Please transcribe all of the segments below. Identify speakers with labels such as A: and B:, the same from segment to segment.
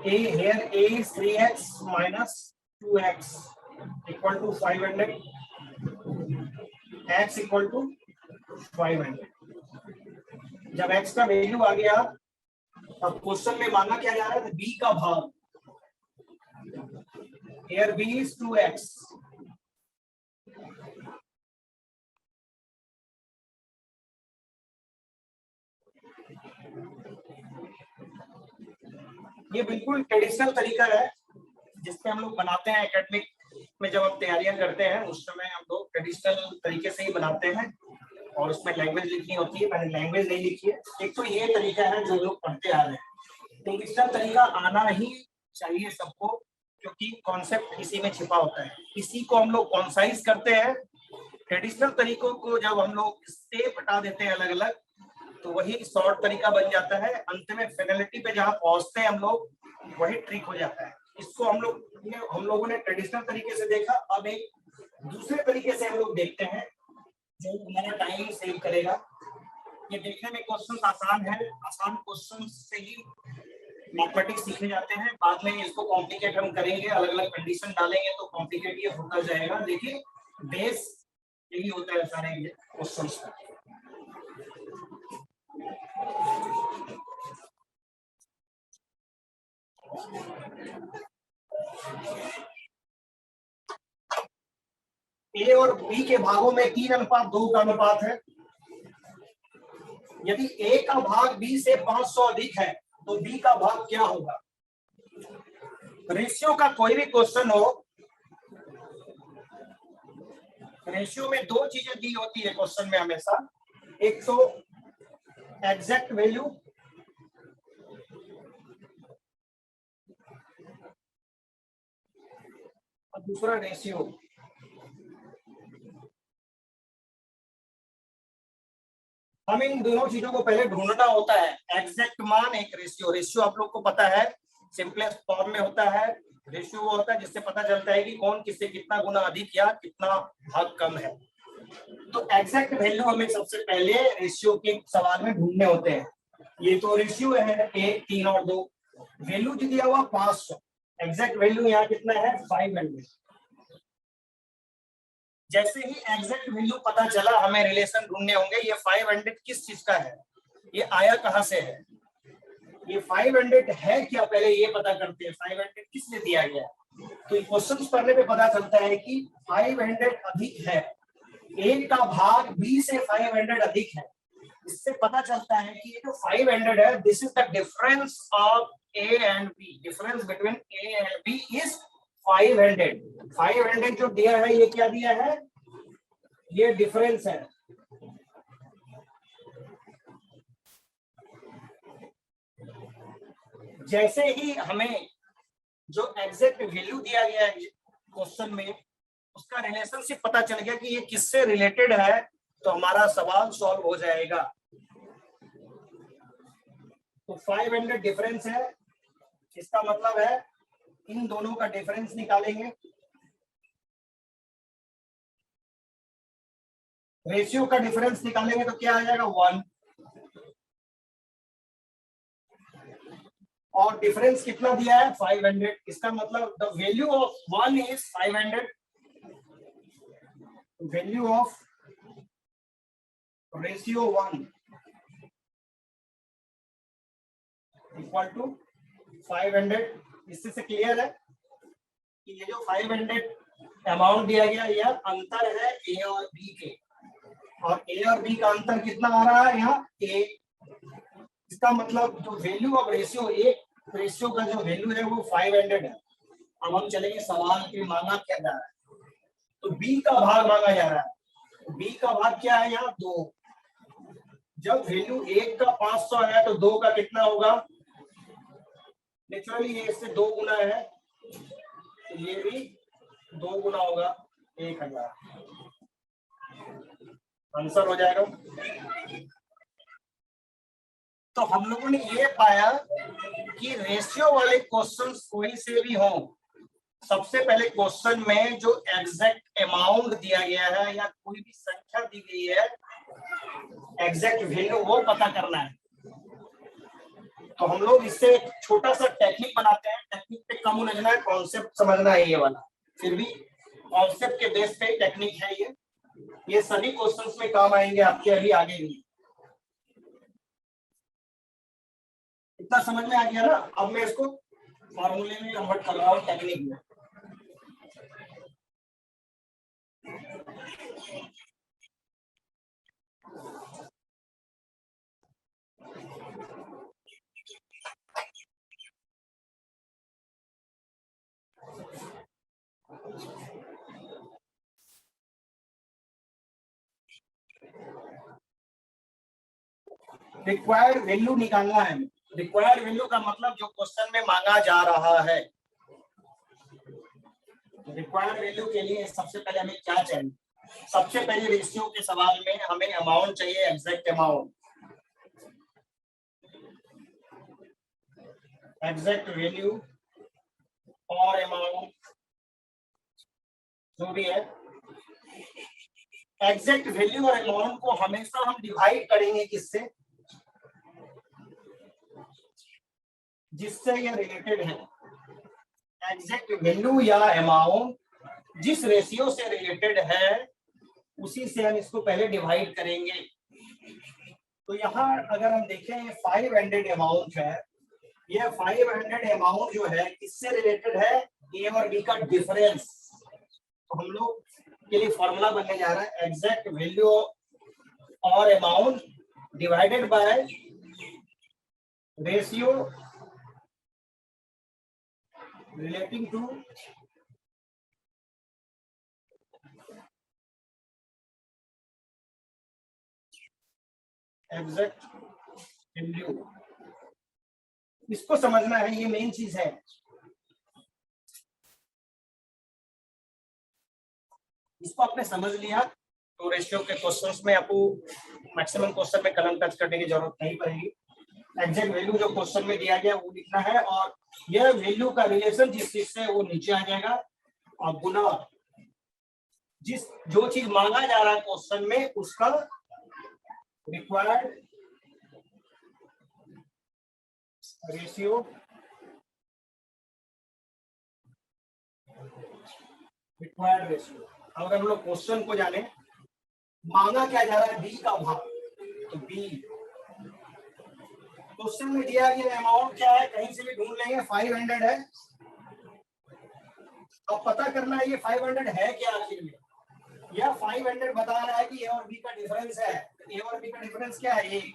A: here a is 3x minus 2x equal to 500, x equal to 500। जब x का value आ गया अब question में मांगा क्या जा रहा है, b का भाग। here b is 2x, ये बिल्कुल ट्रेडिशनल तरीका है जिसपे हम लोग बनाते हैं एकेडमिक में। जब हम तैयारियां करते हैं उस समय हम लोग ट्रेडिशनल तरीके से ही बनाते हैं और उसमें लैंग्वेज लिखनी होती है। मैंने लैंग्वेज नहीं लिखी है। एक तो ये तरीका है जो लोग पढ़ते आ रहे हैं, ट्रेडिशनल तरीका आना ही चाहिए सबको, क्योंकि कॉन्सेप्ट इसी में छिपा होता है। इसी को हम लोग कॉन्साइज करते हैं। ट्रेडिशनल तरीकों को जब हम लोग स्टेप हटा देते हैं अलग अलग, तो वही शॉर्ट तरीका बन जाता है। अंत में फाइनलिटी पे जहाँ पहुंचते हैं हम लोग, वही ट्रिक हो जाता है। इसको हम लोगों ने ट्रेडिशनल तरीके से देखा। अब एक दूसरे तरीके से हम लोग देखते हैं जो हमारा टाइम सेव करेगा। ये देखने में क्वेश्चन आसान है, आसान क्वेश्चन से ही मैथमेटिक्स सीखे जाते हैं। बाद में इसको कॉम्प्लिकेट हम करेंगे, अलग अलग कंडीशन डालेंगे तो कॉम्प्लिकेट ये होता जाएगा, लेकिन बेस यही होता है सारे क्वेश्चन का। ए और बी के भागों में 3:2 का अनुपात है। यदि ए का भाग बी से 500 अधिक है तो बी का भाग क्या होगा। रेशियो का कोई भी क्वेश्चन हो, रेशियो में दो चीजें दी होती है क्वेश्चन में हमेशा। एक तो एग्जैक्ट वैल्यू और दूसरा रेशियो। हम इन दोनों चीजों को पहले ढूंढना होता है। एग्जैक्ट मान एक रेशियो। रेशियो आप लोग को पता है सिंपलेस्ट फॉर्म में होता है। रेशियो वो होता है जिससे पता चलता है कि कौन किससे कितना गुना अधिक या कितना भाग कम है। तो एग्जैक्ट वैल्यू हमें सबसे पहले रेशियो के सवाल में ढूंढने होते हैं। ये तो रेशियो है 1, 3 और 2। वैल्यू दिया हुआ 500, एग्जैक्ट वैल्यू यहाँ कितना है 500। जैसे ही एग्जैक्ट वैल्यू पता चला हमें रिलेशन ढूंढने होंगे। ये 500 किस चीज का है, ये आया कहां से है, ये 500 है क्या, पहले ये पता करते हैं 500 किसने दिया गया। तो क्वेश्चन पढ़ने पे पता चलता है कि 500 अधिक है, ए का भाग बी से 500 अधिक है। इससे पता चलता है कि ये जो 500 है, this is the difference of A and B. Difference between A and B is 500। 500 जो दिया है ये क्या दिया है, ये डिफरेंस है। जैसे ही हमें जो एग्जैक्ट वैल्यू दिया गया है क्वेश्चन में, उसका रिलेशनशिप पता चल गया कि ये किससे रिलेटेड है, तो हमारा सवाल सॉल्व हो जाएगा। तो 500 डिफरेंस है, इसका मतलब है इन दोनों का डिफरेंस निकालेंगे। रेशियो का डिफरेंस निकालेंगे तो क्या आ जाएगा 1। और डिफरेंस कितना दिया है 500। इसका मतलब the value of 1 is 500। Value of ratio 1 equal to 500। इससे से क्लियर है कि ये जो 500 अमाउंट दिया गया यह अंतर है ए और बी के, और ए और बी का अंतर कितना आ रहा है यहाँ ए। इसका मतलब जो वैल्यू ऑफ रेशियो, एक रेशियो का जो वैल्यू है वो 500 है। अब हम चलेंगे सवाल के मांगा क्या जा रहा है, तो बी का भाग मांगा जा रहा है। बी का भाग क्या है यहाँ 2। जब वैल्यू 1 का 500 है तो 2 का कितना होगा, नेचुरली ये इससे 2 गुना है तो ये भी 2 गुना होगा 1000। आंसर हो जाएगा। तो हम लोगों ने ये पाया कि रेशियो वाले क्वेश्चंस कोई से भी हो, सबसे पहले क्वेश्चन में जो एग्जैक्ट अमाउंट दिया गया है या कोई भी संख्या दी गई है, एग्जैक्ट वैल्यू वो पता करना है। तो हम लोग इससे एक छोटा सा टेक्निक बनाते हैं। टेक्निक पे कम उलझना है, कॉन्सेप्ट समझना है ये वाला। फिर भी कॉन्सेप्ट के बेस पे टेक्निक है ये सभी क्वेश्चंस में काम आएंगे आपके अभी आगे भी। इतना समझ में आ गया ना? अब मैं इसको फॉर्मूले में कन्वर्ट कर रहा हूँ, टेक्निक में। रिक्वायर्ड वैल्यू निकालना है। रिक्वायर्ड वैल्यू का मतलब जो क्वेश्चन में मांगा जा रहा है। रिक्वायर्ड वैल्यू के लिए सबसे पहले हमें क्या चाहिए? सबसे पहले रेशियो के सवाल में हमें अमाउंट चाहिए, एग्जैक्ट अमाउंट, एग्जैक्ट वैल्यू और अमाउंट जो भी है। एग्जैक्ट वैल्यू और अमाउंट को हमेशा हम डिवाइड करेंगे किससे? जिससे ये रिलेटेड है। एग्जैक्ट वैल्यू या अमाउंट जिस रेशियो से रिलेटेड है उसी से हम इसको पहले डिवाइड करेंगे। तो यहाँ अगर हम देखें 500 अमाउंट है, ये 500 अमाउंट जो है किससे रिलेटेड है? ए और बी का डिफरेंस। तो हम लोग के लिए फॉर्मूला बनने जा रहा है एग्जैक्ट वैल्यू और amount divided by ratio relating to exact value. इसको समझना है, ये मेन चीज है। इसको आपने समझ लिया तो रेशियो के क्वेश्चंस में आपको मैक्सिमम क्वेश्चन में कलम टच करने की जरूरत नहीं पड़ेगी। एग्जैक्ट वैल्यू जो क्वेश्चन में दिया गया वो लिखना है और यह वैल्यू का रिलेशन जिस चीज से वो नीचे आ जाएगा और गुना जिस जो चीज मांगा जा रहा है क्वेश्चन में उसका रिक्वायर्ड रेशियो रिक्वायर्ड रेशियो। अगर हम लोग क्वेश्चन को जाने, मांगा क्या जा रहा है? बी का भाग। तो बी क्वेश्चन में दिया गया अमाउंट क्या है? कहीं से भी ढूंढ लेंगे, 500 है। अब पता करना है ये 500 है क्या आखिर में। यह 500 बता रहा है कि ए और बी का डिफरेंस है। ए और बी का डिफरेंस क्या है? ए।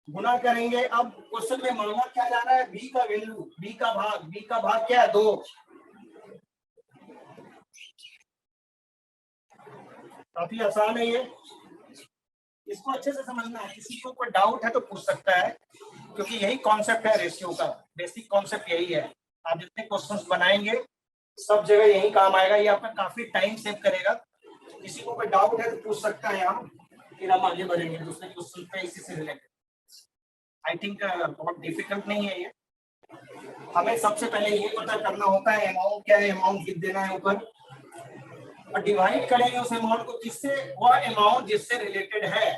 A: गुना करेंगे। अब क्वेश्चन में मांगा क्या जा रहा है? बी का वैल्यू, बी का भाग। बी का भाग क्या है? 2। काफी आसान है ये, इसको अच्छे से समझना है। किसी को कोई डाउट है तो पूछ सकता है, क्योंकि यही कॉन्सेप्ट है रेशियो का। बेसिक कॉन्सेप्ट यही है। आप जितने क्वेश्चंस बनाएंगे सब जगह यही काम आएगा। ये आपका काफी टाइम सेव करेगा। किसी को कोई डाउट है तो पूछ सकता है यहाँ, फिर हम आगे बढ़ेंगे दूसरे क्वेश्चन पे इसी से रिलेटेड। आई थिंक बहुत डिफिकल्ट नहीं है ये। हमें सबसे पहले ये पता करना होता है अमाउंट क्या है, अमाउंट लिख देना है ऊपर और डिवाइड करेंगे उस अमाउंट को किससे? वह अमाउंट जिससे रिलेटेड है।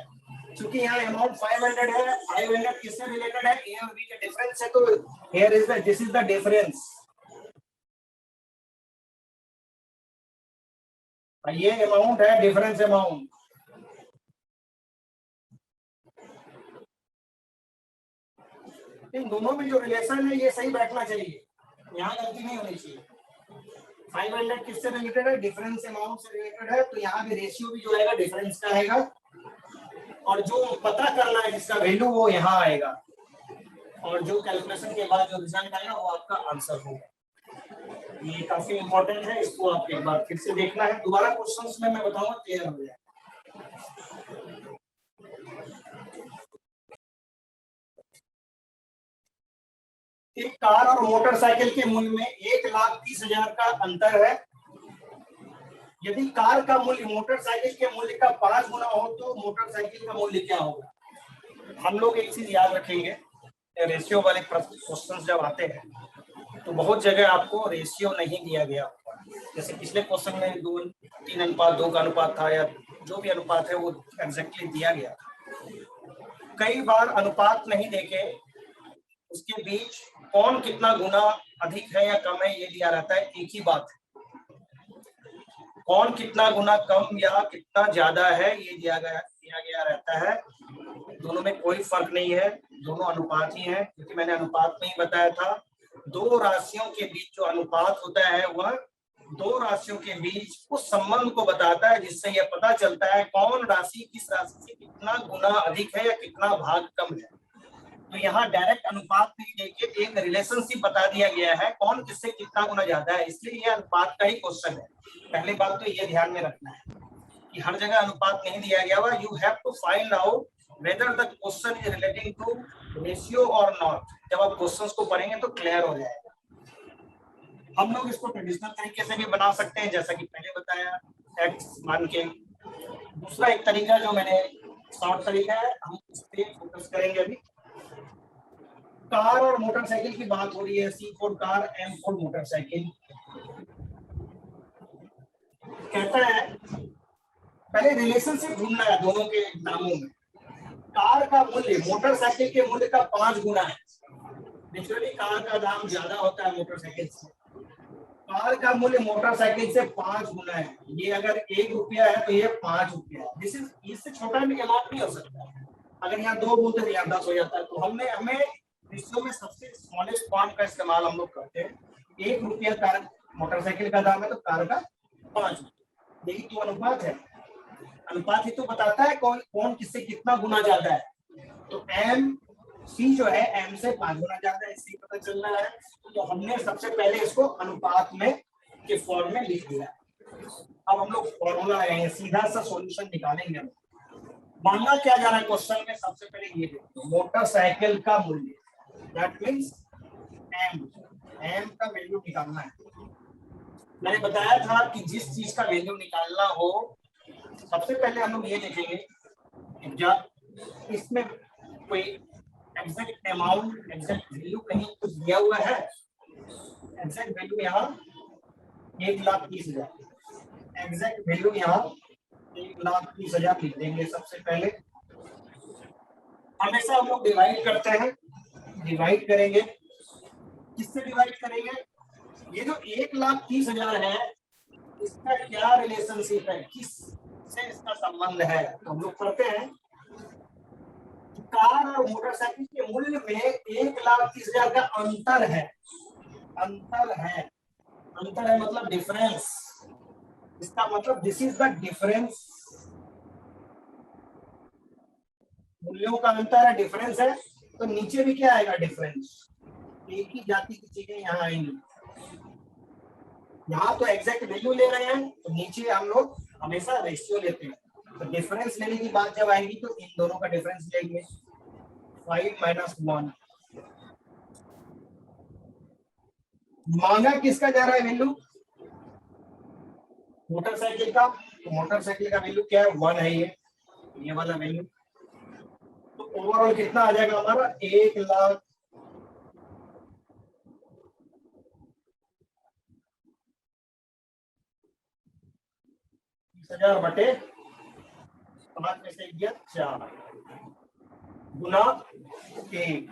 A: क्योंकि यहाँ अमाउंट 500 है, 500 किससे रिलेटेड है? ए और बी का डिफरेंस है। तो here is the this is the difference. ये अमाउंट है डिफरेंस अमाउंट। इन दोनों में जो रिलेशन है ये सही बैठना चाहिए, यहाँ गलती नहीं होनी चाहिए। 500 किससे रिलेटेड है? डिफरेंस अमाउंट से रिलेटेड है। तो यहाँ भी रेशियो भी जो आएगा डिफरेंस का आएगा और जो पता करना है जिसका वैल्यू वो यहाँ आएगा और जो कैलकुलेशन के बाद जो रिजल्ट आएगा वो आपका आंसर होगा। ये काफी इंपॉर्टेंट है, इसको आप एक बार फिर से देखना है। दोबारा क्वेश्चंस में मैं बताऊंगा, क्लियर हो जाए। एक कार और मोटरसाइकिल के मूल्य में 1,30,000 का अंतर है। यदि कार का मूल्य मोटरसाइकिल के मूल्य का 5 गुना हो तो मोटरसाइकिल का मूल्य क्या होगा? हम लोग एक चीज याद रखेंगे, रेशियो वाले क्वेश्चन जब आते हैं तो बहुत जगह आपको रेशियो नहीं दिया गया होगा। जैसे पिछले क्वेश्चन में 2-3 अनुपात 2 का अनुपात था, या जो भी अनुपात है वो एग्जैक्टली दिया गया। कई बार अनुपात नहीं देके उसके बीच कौन कितना गुना अधिक है या कम है ये दिया रहता है। एक ही बात है, कौन कितना गुना कम या कितना ज्यादा है ये दिया गया रहता है। दोनों में कोई फर्क नहीं है, दोनों अनुपात ही है, क्योंकि मैंने अनुपात में ही बताया था दो राशियों के बीच जो अनुपात होता है वह दो राशियों के बीच उस संबंध को बताता है जिससे यह पता चलता है कौन राशि किस राशि से कितना गुना अधिक है या कितना भाग कम है। तो यहाँ डायरेक्ट अनुपात नहीं देके एक रिलेशनशिप बता दिया गया है कौन किससे कितना गुना ज्यादा है, इसलिए यह अनुपात का ही क्वेश्चन है। पहली बात तो ये ध्यान में रखना है कि हर जगह अनुपात नहीं दिया गया हुआ। You have to find out whether the question is relating to ratio और नॉट। जब आप क्वेश्चंस को पढ़ेंगे तो क्लियर हो जाएगा। हम लोग इसको ट्रेडिशनल तरीके से भी बना सकते हैं जैसा कि पहले बताया, एक्स मान के। दूसरा एक तरीका जो मैंने शॉर्ट तरीका है, हम इस पे फोकस करेंगे अभी। कार और मोटरसाइकिल की बात हो रही है, C4 कार, M4 मोटरसाइकिल। कहता है पहले रिलेशनशिप ढूंढना है दोनों के दामों में। कार का मूल्य मोटरसाइकिल के मूल्य का 5 गुना है। नेचुरली कार का दाम ज्यादा होता है मोटरसाइकिल से। कार का मूल्य मोटरसाइकिल से 5 गुना है। ये अगर 1 रुपया है तो ये 5 रुपया है। दिस इज, इससे छोटा भी अमाउंट नहीं हो सकता। अगर यहाँ 2 बोलते तो यहाँ 10 हो जाता है। तो हमें रेशियो में सबसे स्मॉलेस्ट फॉर्म का इस्तेमाल हम लोग करते हैं। 1 रुपया कार मोटरसाइकिल का दाम है तो कार का 5। यही तो अनुपात है। अनुपात ही तो बताता है कौन किससे कितना गुना ज्यादा है। तो एम सी जो है एम से 5 गुना ज्यादा है, इससे पता चल रहा है। तो हमने सबसे पहले इसको अनुपात में के फॉर्म में लिख दिया। अब हम लोग फॉर्मूला लगाएंगे, सीधा सा सॉल्यूशन निकालेंगे। मानना क्या जा रहा है क्वेश्चन में, सबसे पहले ये देखो, मोटरसाइकिल का मूल्य, दैट मींस एम का वैल्यू निकालना है। मैंने बताया था कि जिस चीज का वैल्यू निकालना हो सबसे पहले हम लोग ये देखेंगे जब इसमें कोई एग्जैक्ट अमाउंट, एग्जैक्ट वैल्यू कहीं कुछ दिया हुआ है। एग्जैक्ट वैल्यू यहाँ 1,30,000, एग्जैक्ट वैल्यू यहाँ 1,30,000 लिख देंगे। सबसे पहले हमेशा हम लोग डिवाइड करते हैं, डिवाइड करेंगे, किससे डिवाइड करेंगे? ये जो 1,30,000 है इसका क्या रिलेशनशिप है, किस से इसका संबंध है? तो हम लोग पढ़ते हैं कार और मोटरसाइकिल के मूल्य में 1,30,000 का अंतर है। अंतर है, अंतर है मतलब डिफरेंस। इसका मतलब दिस इज द डिफरेंस। मूल्यों का अंतर है, डिफरेंस है। तो नीचे भी क्या आएगा? डिफरेंस। एक ही जाति की चीजें यहाँ आएंगी। यहाँ तो एग्जैक्ट वैल्यू ले रहे हैं तो नीचे हम लोग हमेशा रेशियो लेते हैं। तो डिफरेंस लेने की बात जब आएगी तो इन दोनों का डिफरेंस लेंगे, 5 - 1। मांगा किसका जा रहा है वैल्यू? मोटरसाइकिल का। तो मोटरसाइकिल का वैल्यू क्या है? 1 है, ये वाला वैल्यू। तो ओवरऑल कितना आ जाएगा हमारा? 1,30,000 बटे 5 में से गया 4 गुना 1।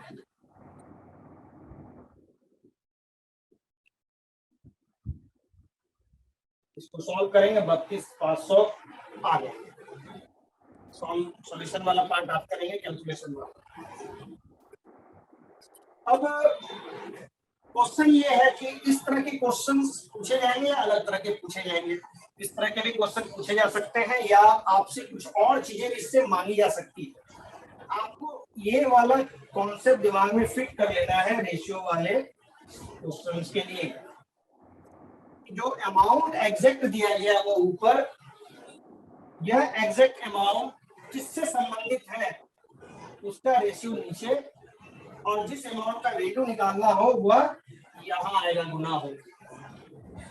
A: इसको सॉल्व करेंगे, 32,500 आ गया। सॉल्यूशन वाला पार्ट आप करेंगे, कैलकुलेशन वाला। अब क्वेश्चन ये है कि इस तरह के क्वेश्चंस पूछे जाएंगे या अलग तरह के पूछे जाएंगे। इस तरह के भी क्वेश्चन पूछे जा सकते हैं या आपसे कुछ और चीजें इससे मांगी जा सकती है। आपको ये वाला कॉन्सेप्ट दिमाग में फिट कर लेना है रेशियो वाले क्वेश्चंस के लिए। जो अमाउंट एग्जैक्ट दिया गया वो ऊपर, यह एग्जैक्ट अमाउंट किससे संबंधित है उसका रेशियो नीचे, और जिस अमाउंट का वैल्यू निकालना हो वह यहाँ आएगा, गुना हो।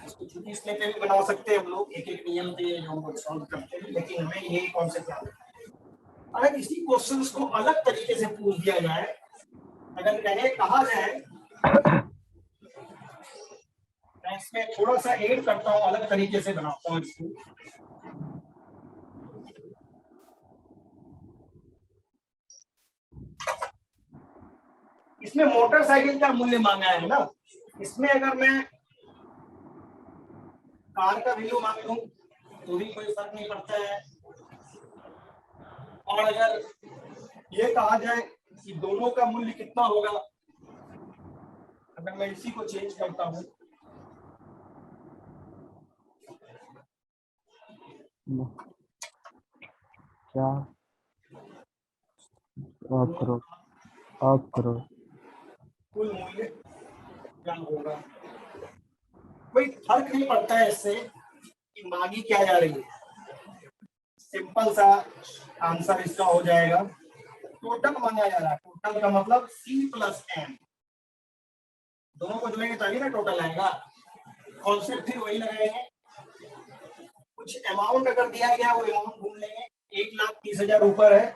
A: इसको छोटी इसमें भी बना सकते हैं हम लोग, एक एक नियम से जो हम लोग सॉल्व करते हैं, लेकिन हमें यही कॉन्सेप्ट याद है। अगर इसी क्वेश्चंस को अलग तरीके से पूछ दिया जाए, अगर कहा जाए, मैं इसमें थोड़ा सा ऐड करता हूँ, अलग तरीके से बनाता हूँ इसको। इसमें मोटरसाइकिल का मूल्य मांगा है ना, इसमें अगर मैं कार का वैल्यू मांग लूं तो भी कोई फर्क नहीं पड़ता है। और अगर ये कहा जाए कि दोनों का मूल्य कितना होगा, अगर मैं इसी को चेंज करता हूं,
B: क्या आप करो
A: कुल मूल्य क्या होगा, कोई फर्क नहीं पड़ता है इससे कि मांगी क्या जा रही है। सिंपल सा आंसर इसका हो जाएगा, टोटल मांगा जा रहा है, टोटल का मतलब C प्लस M, दोनों को जोड़ेंगे तभी ना टोटल आएगा। कॉन्सेप्ट फिर वही लगाएंगे, कुछ अमाउंट अगर दिया गया वो अमाउंट ढूंढ लेंगे। 1,30,000 ऊपर है,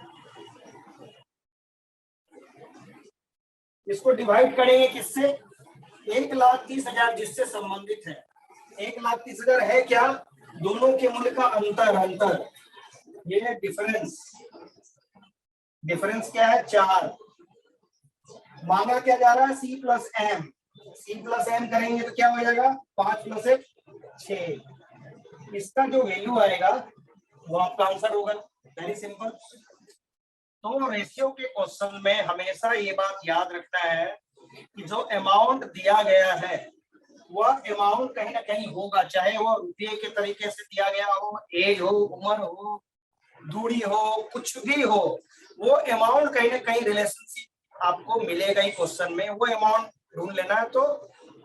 A: इसको डिवाइड करेंगे किससे, 1,30,000 जिससे संबंधित है। 1,30,000 है क्या, दोनों के मूल्य का अंतर, ये है डिफरेंस। डिफरेंस क्या है 4, मांगा क्या जा रहा है C plus M, C plus M करेंगे तो क्या हो जाएगा 5 प्लस 1 6, इसका जो वैल्यू आएगा वो आपका आंसर होगा। Very simple. तो रेशियो के क्वेश्चन में हमेशा ये बात याद रखना है कि जो अमाउंट दिया गया है वह अमाउंट कहीं ना कहीं होगा, चाहे वो रुपये के तरीके से दिया गया हो, एज हो, उम्र हो, दूरी हो, कुछ भी हो, वो अमाउंट कहीं ना कहीं रिलेशनशिप आपको मिलेगा ही क्वेश्चन में। वो अमाउंट ढूंढ लेना है तो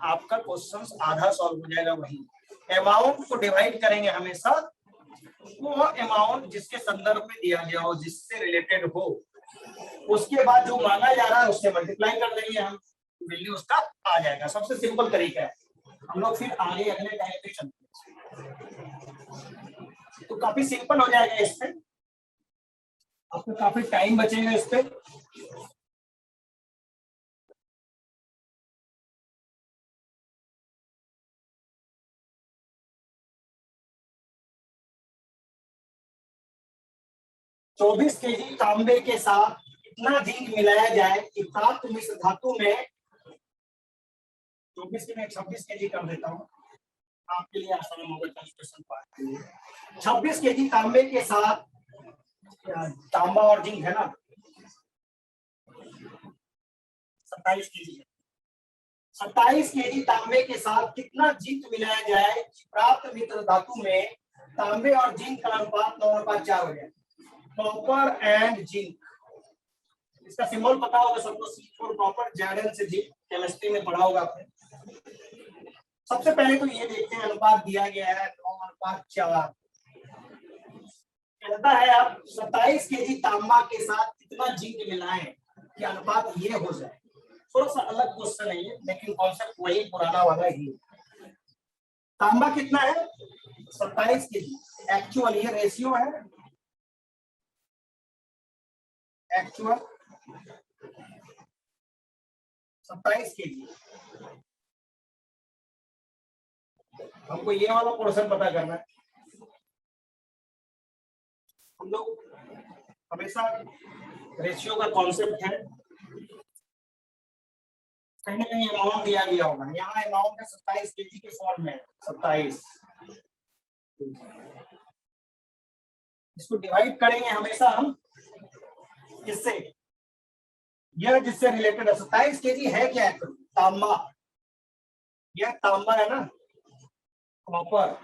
A: आपका क्वेश्चन आधा सॉल्व हो जाएगा। वही अमाउंट को डिवाइड करेंगे हमेशा वो अमाउंट जिसके संदर्भ में दिया गया हो, जिससे रिलेटेड हो, उसके बाद जो मांगा जा रहा है उससे मल्टीप्लाई कर देंगे हम, वैल्यू उसका आ जाएगा। सबसे सिंपल तरीका है। हम लोग फिर आगे अगले टाइम पे चलते हैं, तो काफी सिंपल हो जाएगा। इस पे आपको काफी टाइम बचेगा इस पे। चौबीस केजी तांबे के साथ कितना जिंक मिलाया जाए कि प्राप्त मिश्र धातु में, 24 के मैं 26 केजी कर देता हूँ आपके लिए आसान होगा कैलकुलेशन पार्ट के लिए। 26 केजी तांबे के साथ, तांबा और जिंक है ना 27 केजी है, 27 केजी तांबे के साथ कितना जिंक मिलाया जाए कि प्राप्त मिश्र धातु में तांबे और जिंक का अनुपात 9:4 हो जाए। कॉपर एंड जिंक, इसका सिंबल पता होगा सबको, C4 कॉपर, Zn से जिंक, केमिस्ट्री में पढ़ा होगा आपने। सबसे पहले तो ये देखते हैं अनुपात दिया गया है 9:4, कहता है आप 27 केजी तांबा के साथ कितना जिंक मिलाएं कि अनुपात ये हो जाए। थोड़ा सा अलग क्वेश्चन है ये, लेकिन कॉन्सेप्ट वही पुराना वाला ही। तांबा कितना है 27 केजी, एक्चुअल ये रेशियो है, एक्चुअल 27 केजी। हमको ये वाला पोर्शन पता करना है। हम लोग हमेशा रेशियो का कॉन्सेप्ट है, कहीं ना कहीं अमाउंट दिया गया होगा, यहाँ अमाउंट है 27 केजी के फॉर्म में 27, इसको डिवाइड करेंगे हमेशा हम इससे, यह जिससे रिलेटेड है। 27 केजी है क्या है, तांबा, यह तांबा है ना, कॉपर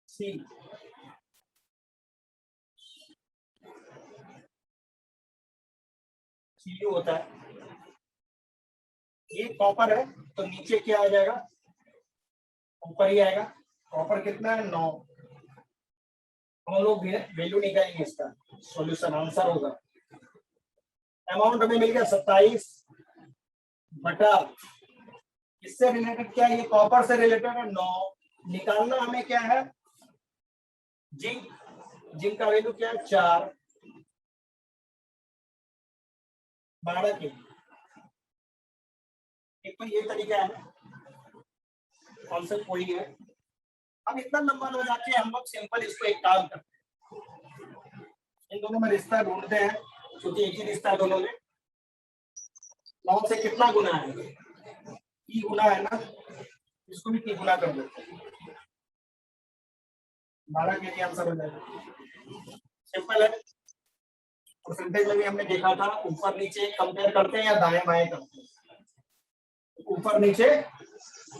A: सी, Cu होता है, ये कॉपर है तो नीचे क्या आ जाएगा, कॉपर ही आएगा। कॉपर कितना है 9, हम लोग वैल्यू निकालेंगे इसका, सॉल्यूशन आंसर होगा। अमाउंट हमें मिल गया 27 बटा, इससे रिलेटेड क्या है, ये कॉपर से रिलेटेड है 9, निकालना हमें क्या है जिंक, जिंक का वैल्यू क्या है 4, 12 के। एक तो ये तरीका है, कॉन्सेप्ट वही है। अब इतना लंबा ना जाके हम लोग सिंपल इसको एक काम करते हैं, इन दोनों में रिश्ता ढूंढते हैं क्योंकि एक ही रिश्ता है दोनों में। 9 से कितना गुना है? t गुना है ना, इसको भी t गुना कर देते हैं, 12 के लिए आंसर हो जाएगा। सिंपल है। परसेंटेज में भी हमने देखा था ऊपर नीचे कंपेयर करते हैं या दाएं बाएं करते हैं, ऊपर नीचे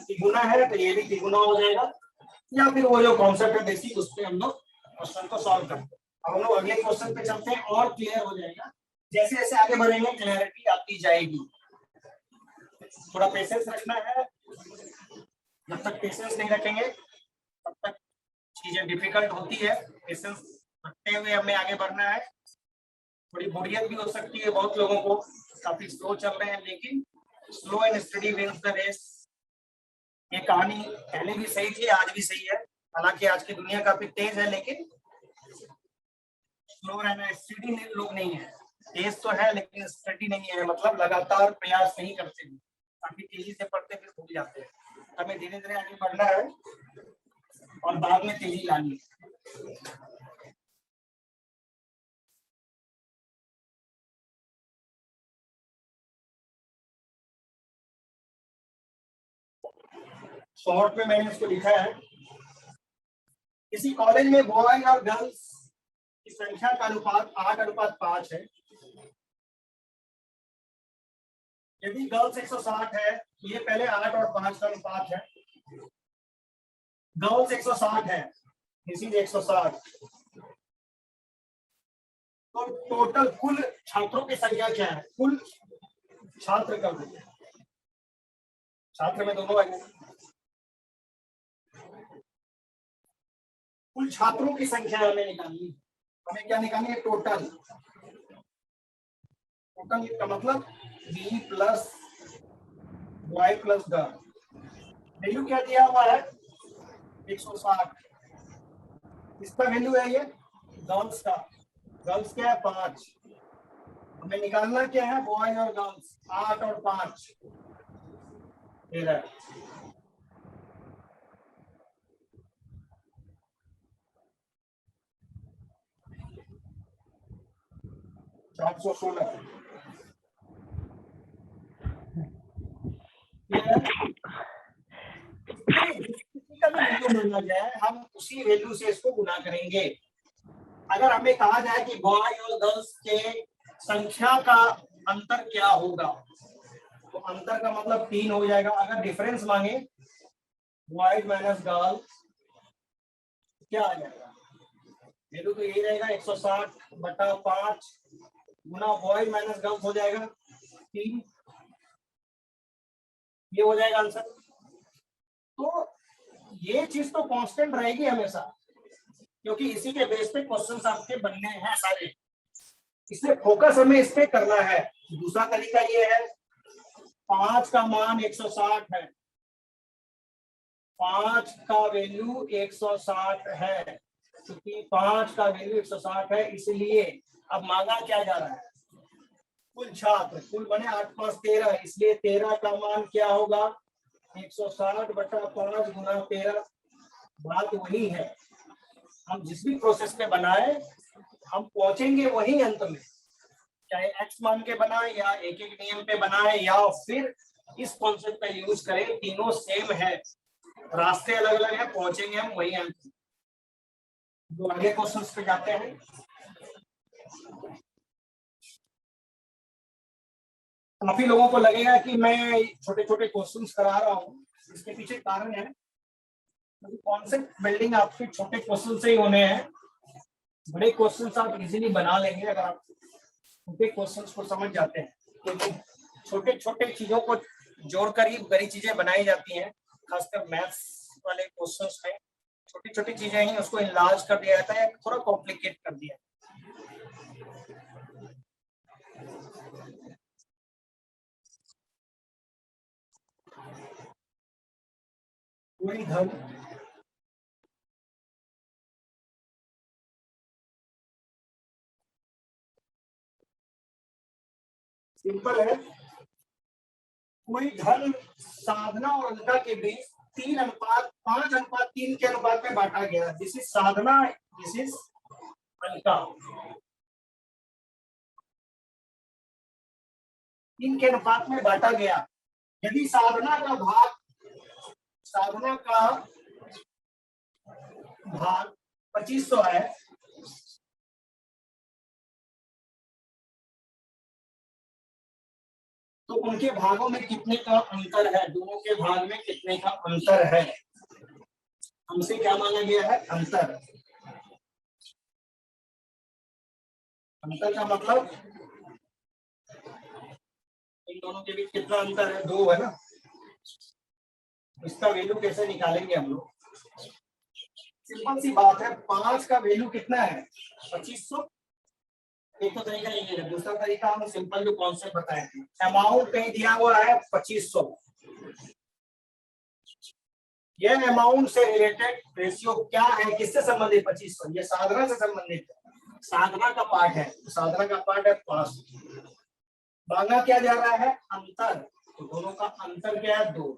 A: तिगुना है तो ये भी तिगुना हो जाएगा, या फिर वो जो कॉन्सेप्ट है बेसिक उस पर हम लोग क्वेश्चन को सॉल्व करते हैं। अब हम लोग अगले क्वेश्चन पे चलते हैं और क्लियर हो जाएगा। जैसे जैसे आगे बढ़ेंगे क्लैरिटी आती जाएगी। थोड़ा पेशेंस रखना है, जब तक पेशेंस नहीं रखेंगे तब तक चीजें डिफिकल्ट होती है। पेशेंस रखते हुए हमें आगे बढ़ना है। थोड़ी बोरियत भी हो सकती है बहुत लोगों को, काफी स्लो चल रहे हैं, लेकिन slow and study wins the race. ये कहानी पहले भी सही थी, आज भी सही है। हालांकि आज की दुनिया काफी तेज है, लेकिन स्लो रहना, स्टडी लोग नहीं है। तेज तो है लेकिन स्टडी नहीं है, मतलब लगातार प्रयास नहीं करते हैं, काफी तेजी से पढ़ते फिर भूल जाते हैं। हमें धीरे धीरे आगे बढ़ना है और बाद में तेजी लानी है। शॉर्ट में मैंने इसको लिखा है, किसी कॉलेज में बॉय और गर्ल्स की संख्या का अनुपात 8:5 है। यदि गर्ल्स 160 है, ये पहले 8 और 5 का अनुपात है। गर्ल्स 160 है, इसी 160, तो टोटल कुल छात्रों की संख्या क्या है? कुल छात्र का, छात्र में दोनों आएंगे। कुल छात्रों की संख्या हमें निकालनी, हमें क्या निकालनी है? टोटल। टोटल का मतलब B plus Y plus girl. Value क्या दिया हुआ है? 160। इसका वैल्यू है ये गर्ल्स का। गर्ल्स क्या है? 5। हमें निकालना क्या है? बॉय और गर्ल्स। 8 और 5 13। 416। किसी का भी वैल्यू माना जाए, हम उसी वैल्यू से इसको गुना करेंगे। अगर हमें कहा जाए कि बॉय और गर्ल्स के संख्या का अंतर क्या होगा, तो अंतर का मतलब 3 हो जाएगा। अगर डिफरेंस मांगे बॉय माइनस गर्ल, क्या आ जाएगा? वैल्यू तो यही रहेगा, 160/5 गुना बॉय माइनस गर्ल्स हो जाएगा 3। ये हो जाएगा आंसर। तो ये चीज तो कांस्टेंट रहेगी हमेशा, क्योंकि इसी के बेस पे क्वेश्चंस आपके बनने हैं सारे, इसलिए फोकस हमें इस पे करना है। दूसरा तरीका ये है, 5 का मान 160 है, 5 का वैल्यू 160 है, क्योंकि 5 का वैल्यू 160 है, इसलिए अब मांगा क्या जा रहा है? कुल छात्र। कुल बने 8 5 13, इसलिए 13 का मान क्या होगा? 160/5 गुना 13। बात वही है, हम जिस भी प्रोसेस में बनाए हम पहुंचेंगे वही अंत में, चाहे एक्स मान के बनाए या एक एक नियम पे बनाए या फिर इस कॉन्सेप्ट का यूज करें, तीनों सेम है, रास्ते अलग अलग है, पहुंचेंगे हम वही अंत। तो अगले क्वेश्चंस पे जाते हैं। काफी लोगों को लगेगा कि मैं छोटे छोटे क्वेश्चंस करा रहा हूँ, इसके पीछे कारण है कॉन्सेप्ट बिल्डिंग आपके छोटे क्वेश्चन से ही होने हैं। बड़े क्वेश्चंस आप इजीली बना लेंगे अगर आप छोटे क्वेश्चंस को समझ जाते हैं, क्योंकि छोटे छोटे चीजों को जोड़कर ही बड़ी चीजें बनाई जाती हैं। खासकर मैथ्स वाले क्वेश्चंस में छोटी छोटी चीजें ही उसको इनलार्ज कर दिया जाता है, थोड़ा कॉम्प्लिकेट कर दिया। कोई धन सिंपल है, कोई धन साधना और अलका के बीच 3:5 के अनुपात में बांटा गया। This is Sadhana, this is Alka. 3 के अनुपात में बांटा गया। यदि साधना का भाग 2500 है, तो उनके भागों में कितने का अंतर है, दोनों के भाग में कितने का अंतर है, हमसे क्या माना गया है, अंतर। अंतर का मतलब इन दोनों के बीच कितना अंतर है, 2 है ना। इसका वैल्यू कैसे निकालेंगे हम लोग, सिंपल सी बात है। 5 का वैल्यू कितना है, 2500। एक तो तरीका ये है, दूसरा तरीका हम सिंपल जो कॉन्सेप्ट बताए थे, अमाउंट कहीं दिया हुआ है 2500, यह अमाउंट से रिलेटेड रेशियो क्या है, किससे संबंधित 2500, ये साधना से संबंधित है, साधना का पार्ट है, साधना का पार्ट है 5। मांगा क्या जा रहा है, अंतर, तो दोनों का अंतर क्या है, 2।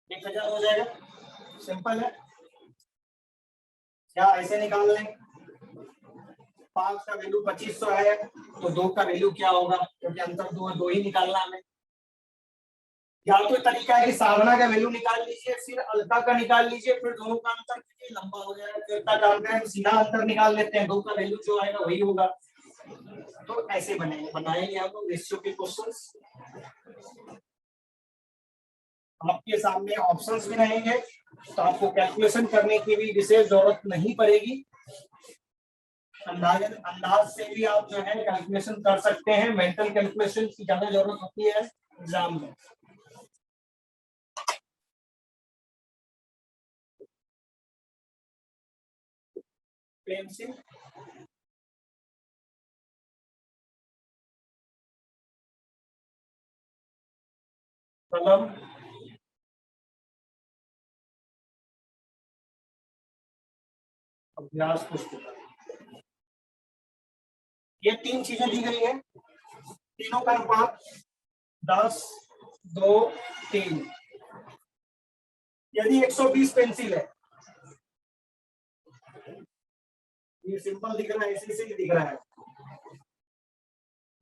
A: एक 1000 हो जाएगा, सिंपल है। क्या ऐसे निकाल लें, 5 का वैल्यू 2500 है, तो 2 का वैल्यू क्या होगा, क्योंकि अंतर 2 है, 2 ही निकालना हमें। या तो तरीका है कि साधना का वैल्यू निकाल लीजिए, फिर अल्फा का निकाल लीजिए, फिर दोनों का अंतर कीजिए, लंबा हो जाएगा। फिर का काम करें, सीधा अंतर निकाल लेते हैं, 2 का वैल्यू जो आएगा वही होगा। तो ऐसे बनाएंगे हम लोग रेशियो के क्वेश्चंस। आपके सामने ऑप्शंस भी रहेंगे, तो आपको कैलकुलेशन करने की भी विशेष जरूरत नहीं पड़ेगी। अंदाज से भी आप जो है कैलकुलेशन कर सकते हैं, मेंटल कैलकुलेशन की ज्यादा जरूरत होती है एग्जाम में। पेंसिल, कलम, अभ्यास पुस्तिका, ये 3 चीजें दी गई है। तीनों का अनुपात 10, 2, 3। यदि 120 पेंसिल है, ये सिंपल दिख रहा है, ऐसे ही दिख रहा है,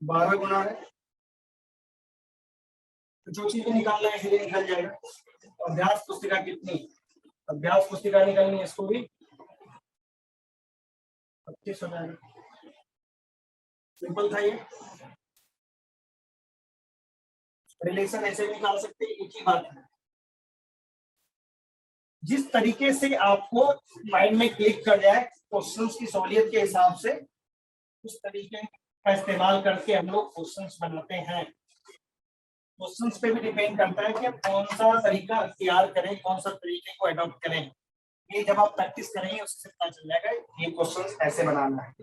A: 12 गुना है, तो जो चीजें निकालना है इसलिए निकल जाएगा। अभ्यास पुस्तिका कितनी, अभ्यास पुस्तिका निकलनी है, इसको भी 25 हो जाएगा। सिंपल था ये, रिलेशन ऐसे निकाल सकते हैं, एक ही बात है। जिस तरीके से आपको माइंड में क्लिक कर जाए क्वेश्चंस की सहूलियत के हिसाब से, उस तरीके का इस्तेमाल करके हम लोग क्वेश्चंस बनाते हैं। क्वेश्चंस पे भी डिपेंड करता है कि आप कौन सा तरीका अख्तियार करें, कौन सा तरीके को अडॉप्ट करें। ये जब आप प्रैक्टिस करेंगे उससे पता चल जाएगा ये क्वेश्चंस ऐसे बनाना है।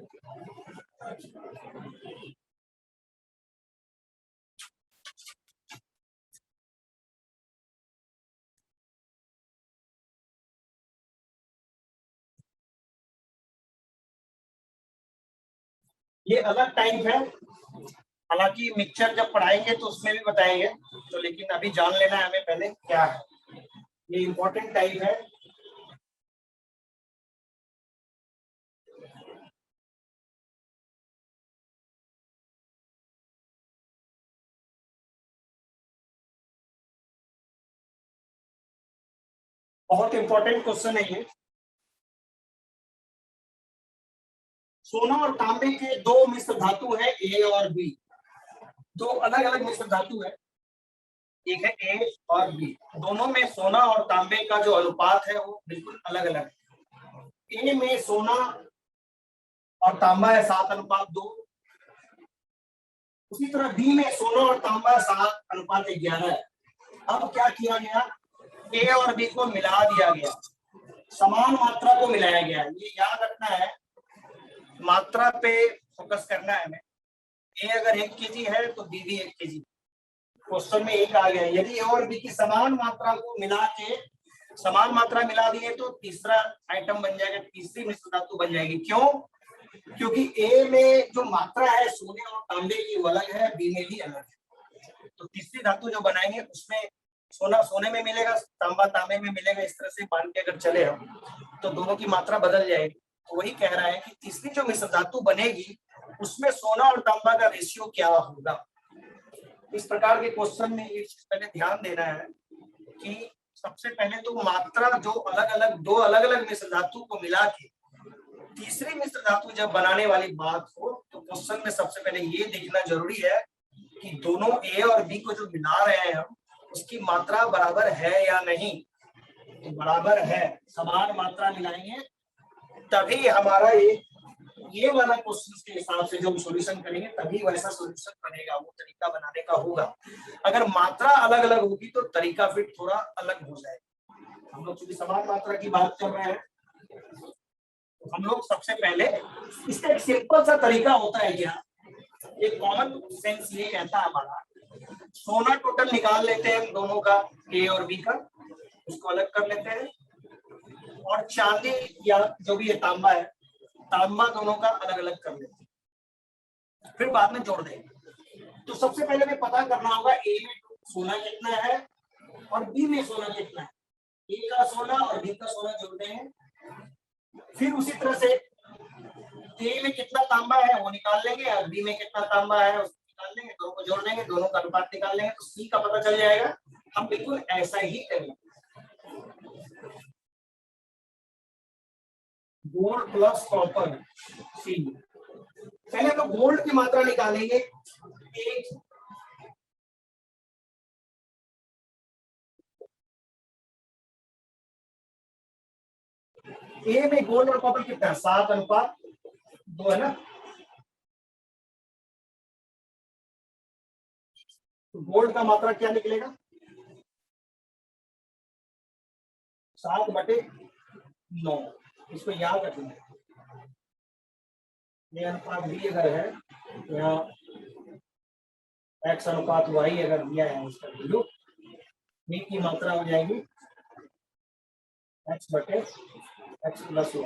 A: ये अलग टाइप है, हालांकि मिक्सचर जब पढ़ाएंगे तो उसमें भी बताएंगे, तो लेकिन अभी जान लेना है हमें पहले क्या है। ये इंपॉर्टेंट टाइप है। बहुत इंपॉर्टेंट क्वेश्चन है ये। सोना और तांबे के 2 मिश्र धातु है, ए और बी। 2 अलग अलग मिश्र धातु है, एक है ए और बी। दोनों में सोना और तांबे का जो अनुपात है वो बिल्कुल अलग अलग है। ए में सोना और तांबा है 7:2। उसी तरह बी में सोना और तांबा 7:11 है। अब क्या किया गया, ए और बी को मिला दिया गया, समान मात्रा को मिलाया गया। ये याद रखना है, मात्रा पे फोकस करना है हमें। ए अगर 1 kg है तो बी भी 1 kg। क्वेश्चन में एक आ गया, यदि ए और बी की समान मात्रा को मिला के, समान मात्रा मिला दिए तो तीसरा आइटम बन जाएगा, तीसरी मिश्र धातु बन जाएगी। क्यों, क्योंकि ए में जो मात्रा है सोने और तांबे की वो अलग है, बी में भी अलग है। तो तीसरी धातु जो बनाएंगे उसमें सोना सोने में मिलेगा, तांबा तांबे में मिलेगा। इस तरह से मान के अगर चले हम तो दोनों की मात्रा बदल जाएगी। तो वही कह रहा है कि तीसरी जो मिश्र धातु बनेगी उसमें सोना और तांबा का रेशियो क्या होगा। इस प्रकार के क्वेश्चन में एक चीज पहले ध्यान देना है कि सबसे पहले तो मात्रा जो दो अलग अलग मिश्र धातु को मिला के तीसरी मिश्र धातु जब बनाने वाली बात हो तो क्वेश्चन में सबसे पहले ये देखना जरूरी है कि दोनों ए और बी को जो मिला रहे हैं हम उसकी मात्रा बराबर है या नहीं। तो बराबर है, समान मात्रा मिलाएंगे तभी हमारा ये वाला क्वेश्चन के हिसाब से जो हम सॉल्यूशन करेंगे तभी वैसा सॉल्यूशन बनेगा, वो तरीका बनाने का होगा। अगर मात्रा अलग अलग होगी तो तरीका फिर थोड़ा अलग हो जाएगा। हम लोग चूंकि समान मात्रा की बात कर रहे हैं तो हम लोग सबसे पहले इसका एक सिंपल सा तरीका होता है क्या, एक कॉमन सेंस ये कहता है हमारा, सोना टोटल निकाल लेते हैं दोनों का, ए और बी का, उसको अलग कर लेते हैं और चांदी या जो भी ये तांबा है, तांबा दोनों का अलग अलग कर लेते हैं, फिर बाद में जोड़ देंगे। तो सबसे पहले हमें पता करना होगा ए में सोना कितना है और बी में सोना कितना है। ए का सोना और बी का सोना जोड़ देंगे, फिर उसी तरह से ए में कितना तांबा है वो निकाल लेंगे और बी में कितना तांबा है उसको निकाल लेंगे, दोनों को जोड़ देंगे, दोनों का अनुपात निकाल लेंगे तो सी का पता चल जाएगा। हम बिल्कुल ऐसा ही करेंगे, गोल्ड प्लस कॉपर सी। पहले हम लोग गोल्ड की मात्रा निकालेंगे, एक ए में गोल्ड और कॉपर कितना है, 7:2 है ना। तो गोल्ड का मात्रा क्या निकलेगा, 7/9। इसको याद रखना, ये अनुपात भी अगर है तो यहाँ x अनुपात y अगर दिया है उसका वैल्यू, बी की मात्रा हो जाएगी x/x+y।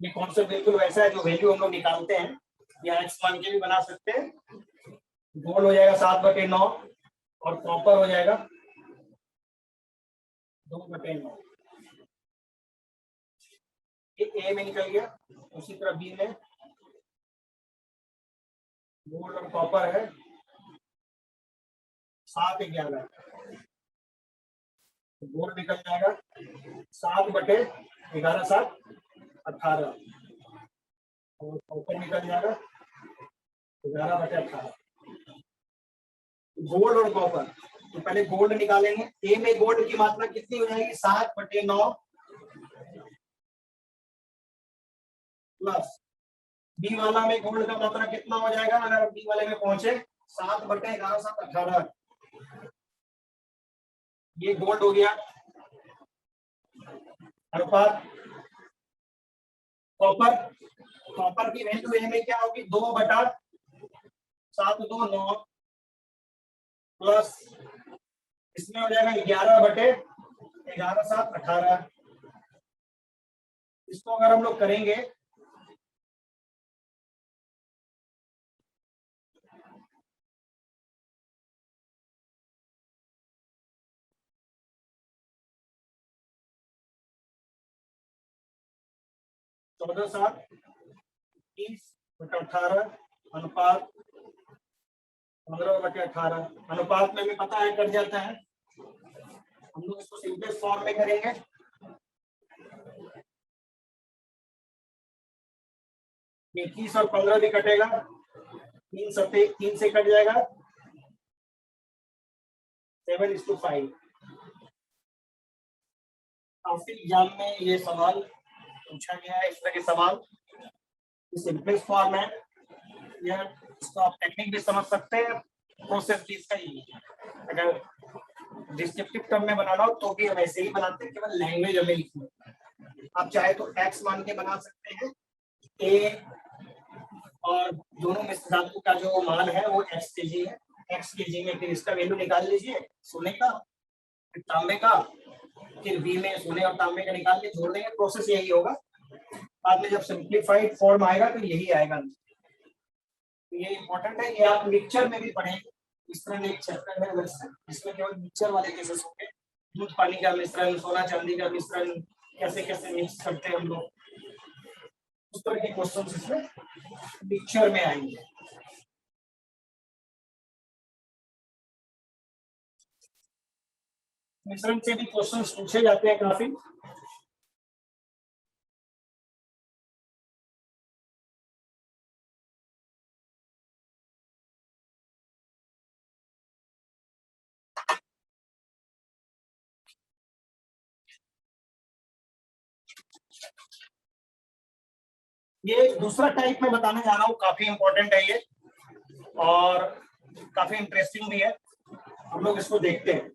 A: ये कॉन्सेप्ट बिल्कुल वैसा है जो वैल्यू हम लोग निकालते हैं, या x मान के भी बना सकते हैं। गोल्ड हो जाएगा 7/9 और कॉपर हो जाएगा 2/9। ए में निकल गया, उसी तरह बी में गोल्ड और कॉपर है 7/11, गोल्ड निकल जाएगा 7/11 7 18 और कॉपर निकल जाएगा 11/18। गोल्ड और कॉपर, तो पहले गोल्ड निकालेंगे। ए में गोल्ड की मात्रा कितनी हो जाएगी, 7/9 प्लस बी वाला में गोल्ड का मात्रा कितना हो जाएगा, अगर बी वाले में पहुंचे 7/11 7 18। ये गोल्ड हो गया। अनुपात कॉपर, कॉपर की वैल्यू ए में क्या होगी, 2/7 9 प्लस इसमें हो जाएगा 11/11 7 18। इसको अगर हम लोग करेंगे तो 14/7 अनुपात 15/18। अनुपात में हमें पता है कट जाता है, हम लोग इसको सिंपलेस्ट फॉर्म में करेंगे। ये 21 और 15 भी कटेगा, 3 से कट जाएगा 7:5। काफी एग्जाम में ये सवाल पूछा गया है, इस तरह के सवाल सिंपलेस्ट फॉर्म है। यह इसको आप टेक्निक भी समझ सकते हैं, प्रोसेस भी इसका ही है। अगर डिस्क्रिप्टिव टर्म में बनाना हो तो भी हम ऐसे ही बनाते हैं, केवल लैंग्वेज हमें लिखनी है। आप चाहे तो x मान के बना सकते हैं, a और दोनों मिश्र धातु का जो मान है वो x kg है, x kg में फिर इसका वैल्यू निकाल लीजिए, सोने का फिर तांबे का, फिर b में सोने और तांबे का निकाल के जोड़ देंगे। प्रोसेस यही होगा। बाद में जब सिंप्लीफाइड फॉर्म आएगा तो यही आएगा। तो ये इंपॉर्टेंट है, ये आप मिक्सचर में भी पढ़ेंगे। इस तरह एक चैप्टर है वैसे, इसमें केवल मिक्सचर वाले केसेस होंगे, दूध पानी का मिश्रण, सोना चांदी का मिश्रण, कैसे कैसे मिक्स करते हैं हम लोग, उस तरह के क्वेश्चन इसमें पिक्चर में आएंगे। मिश्रण से भी क्वेश्चन पूछे जाते हैं काफी। ये दूसरा टाइप में बताने जा रहा हूँ, काफी इंपॉर्टेंट है ये और काफी इंटरेस्टिंग भी है, हम लोग इसको देखते हैं।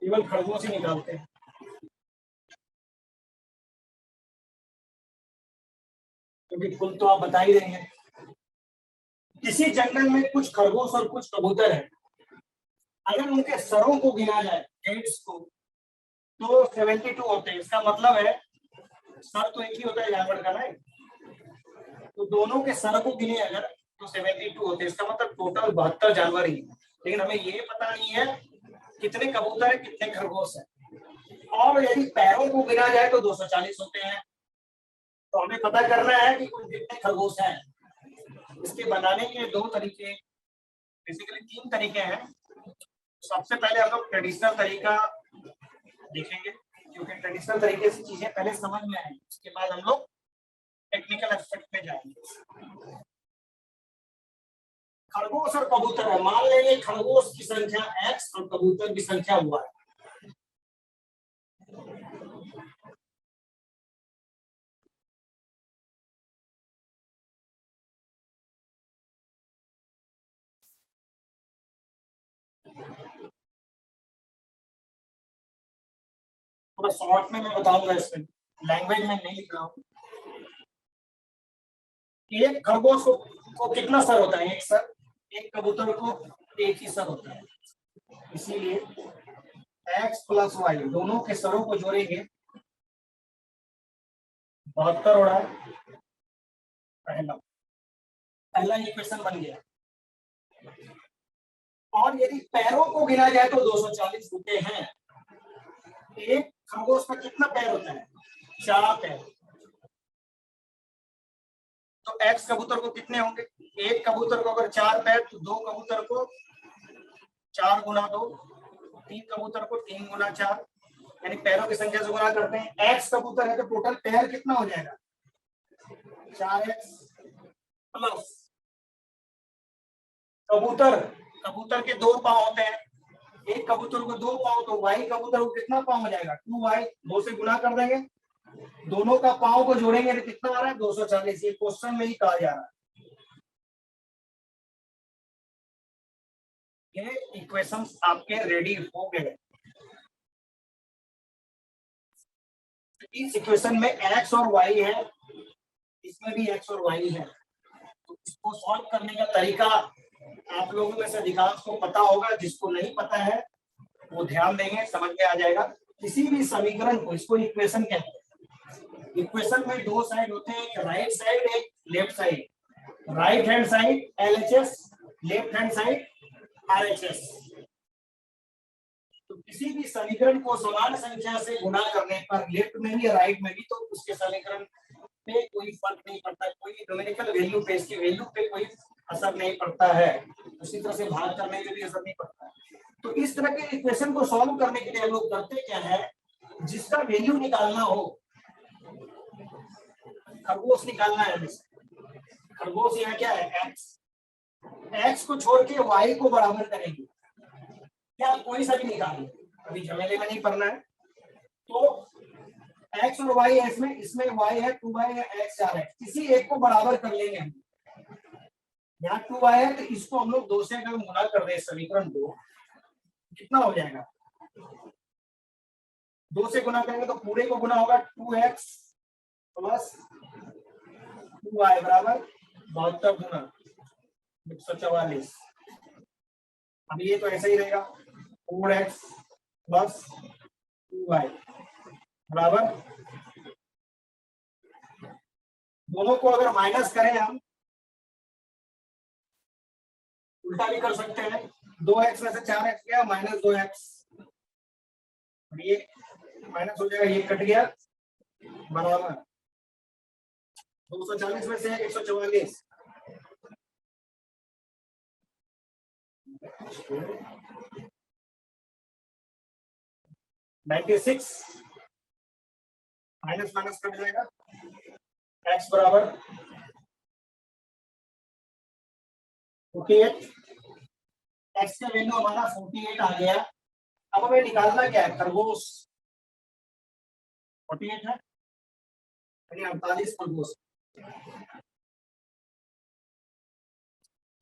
A: केवल खरगोश ही निकालते हैं, क्योंकि फुल तो आप बता ही रहे हैं। किसी जंगल में कुछ खरगोश और कुछ कबूतर है, अगर उनके सरों को गिना जाए, हेड्स को, तो 72 होते हैं। इसका मतलब है सर तो एक ही होता है जानवर का ना, तो दोनों के सर को गिने अगर तो 72 होते हैं। इसका मतलब टोटल 72 जानवर ही, लेकिन हमें ये पता नहीं है कितने कबूतर है कितने खरगोश है। और यदि पैरों को गिना जाए तो 240 होते हैं। तो हमें पता करना है कि कुल कितने खरगोश हैं। इसके बनाने के दो तरीके, बेसिकली 3 तरीके हैं। सबसे पहले हम लोग ट्रेडिशनल तरीका देखेंगे, क्योंकि ट्रेडिशनल तरीके से चीजें पहले समझ में आएंगी, उसके बाद हम लोग टेक्निकल एस्पेक्ट में जाएंगे। खरगोश और कबूतर है, मान लेंगे खरगोश की संख्या x और कबूतर की संख्या y। थोड़ा शॉर्ट में मैं बताऊंगा, इसमें लैंग्वेज में नहीं लिख रहा हूँ। एक खरगोश को कितना सर होता है? एक सर। एक कबूतर को एक ही सर होता है, इसीलिए x प्लस y दोनों के सरों को जोड़ेंगे 72 हो रहा है। पहला इक्वेशन बन गया। और यदि पैरों को गिना जाए तो 240 होते हैं। एक खरगोश का कितना पैर होता है? 4 पैर। तो एक्स कबूतर को कितने होंगे? एक कबूतर को अगर 4 पैर तो 2 कबूतर को 4 गुना 2, 3 कबूतर को 3 गुना 4, यानी पैरों की संख्या से गुना करते हैं। एक्स कबूतर है तो टोटल पैर कितना हो जाएगा? 4x प्लस कबूतर, कबूतर के 2 पांव होते हैं। एक कबूतर को 2 पांव, तो वाई कबूतर को कितना पांव हो जाएगा? 2y, 2 से गुना कर देंगे, दोनों का पांव को जोड़ेंगे तो कितना आ रहा है? 240। ये क्वेश्चन में ही कहा जा रहा है। ये इक्वेशंस आपके रेडी हो गए। इस इक्वेशन में x और y है, इसमें भी x और y है। तो इसको सॉल्व करने का तरीका आप लोगों में से अधिकांश को पता होगा, जिसको नहीं पता है वो ध्यान देंगे, समझ में आ जाएगा। किसी भी समीकरण को, इसको इक्वेशन कहते हैं। इक्वेशन में 2 साइड होते हैं, एक राइट साइड एक left side. Right hand side LHS, left hand side RHS। तो किसी भी समीकरण को समान संख्या से गुणा करने पर, लेफ्ट में भी या राइट में भी, तो उसके समीकरण पे कोई फर्क नहीं पड़ता, कोई न्यूमेरिकल वैल्यू पे, इसकी वैल्यू पे कोई असर नहीं पड़ता है। उसी तरह से भाग करने में भी असर नहीं पड़ता है। तो इस तरह के इक्वेशन को सॉल्व करने के लिए हम लोग करते क्या है, जिसका वैल्यू निकालना हो, खरगोश निकालना है, खरगोश यहाँ क्या है? x को छोड़ के y को बराबर करेंगे, क्या कोई सा भी निकाल, अभी झमेले में नहीं पड़ना है। तो x और y है, इसमें y है 2y है, x 4x, किसी एक को बराबर कर लेंगे हम। यहाँ 2y है तो इसको हम लोग 2 से अगर गुना कर दे समीकरण को, कितना हो जाएगा? 2 से गुना करेंगे तो पूरे को गुना होगा 2x प्लस 2y बराबर 72 गुना 144। अब ये तो ऐसा ही रहेगा, 4x प्लस 2y बराबर दोनों को अगर माइनस करें हम, उल्टा भी कर सकते हैं, 2x में से 4x गया माइनस 2x, ये माइनस हो जाएगा, ये कट गया, बराबर 240 में से 144, 96 माइनस माइनस कट जाएगा, x बराबर 48, x का वैल्यू हमारा 48 आ गया। अब हमें निकालना क्या है, खरगोश 48 है, 48 खरगोश।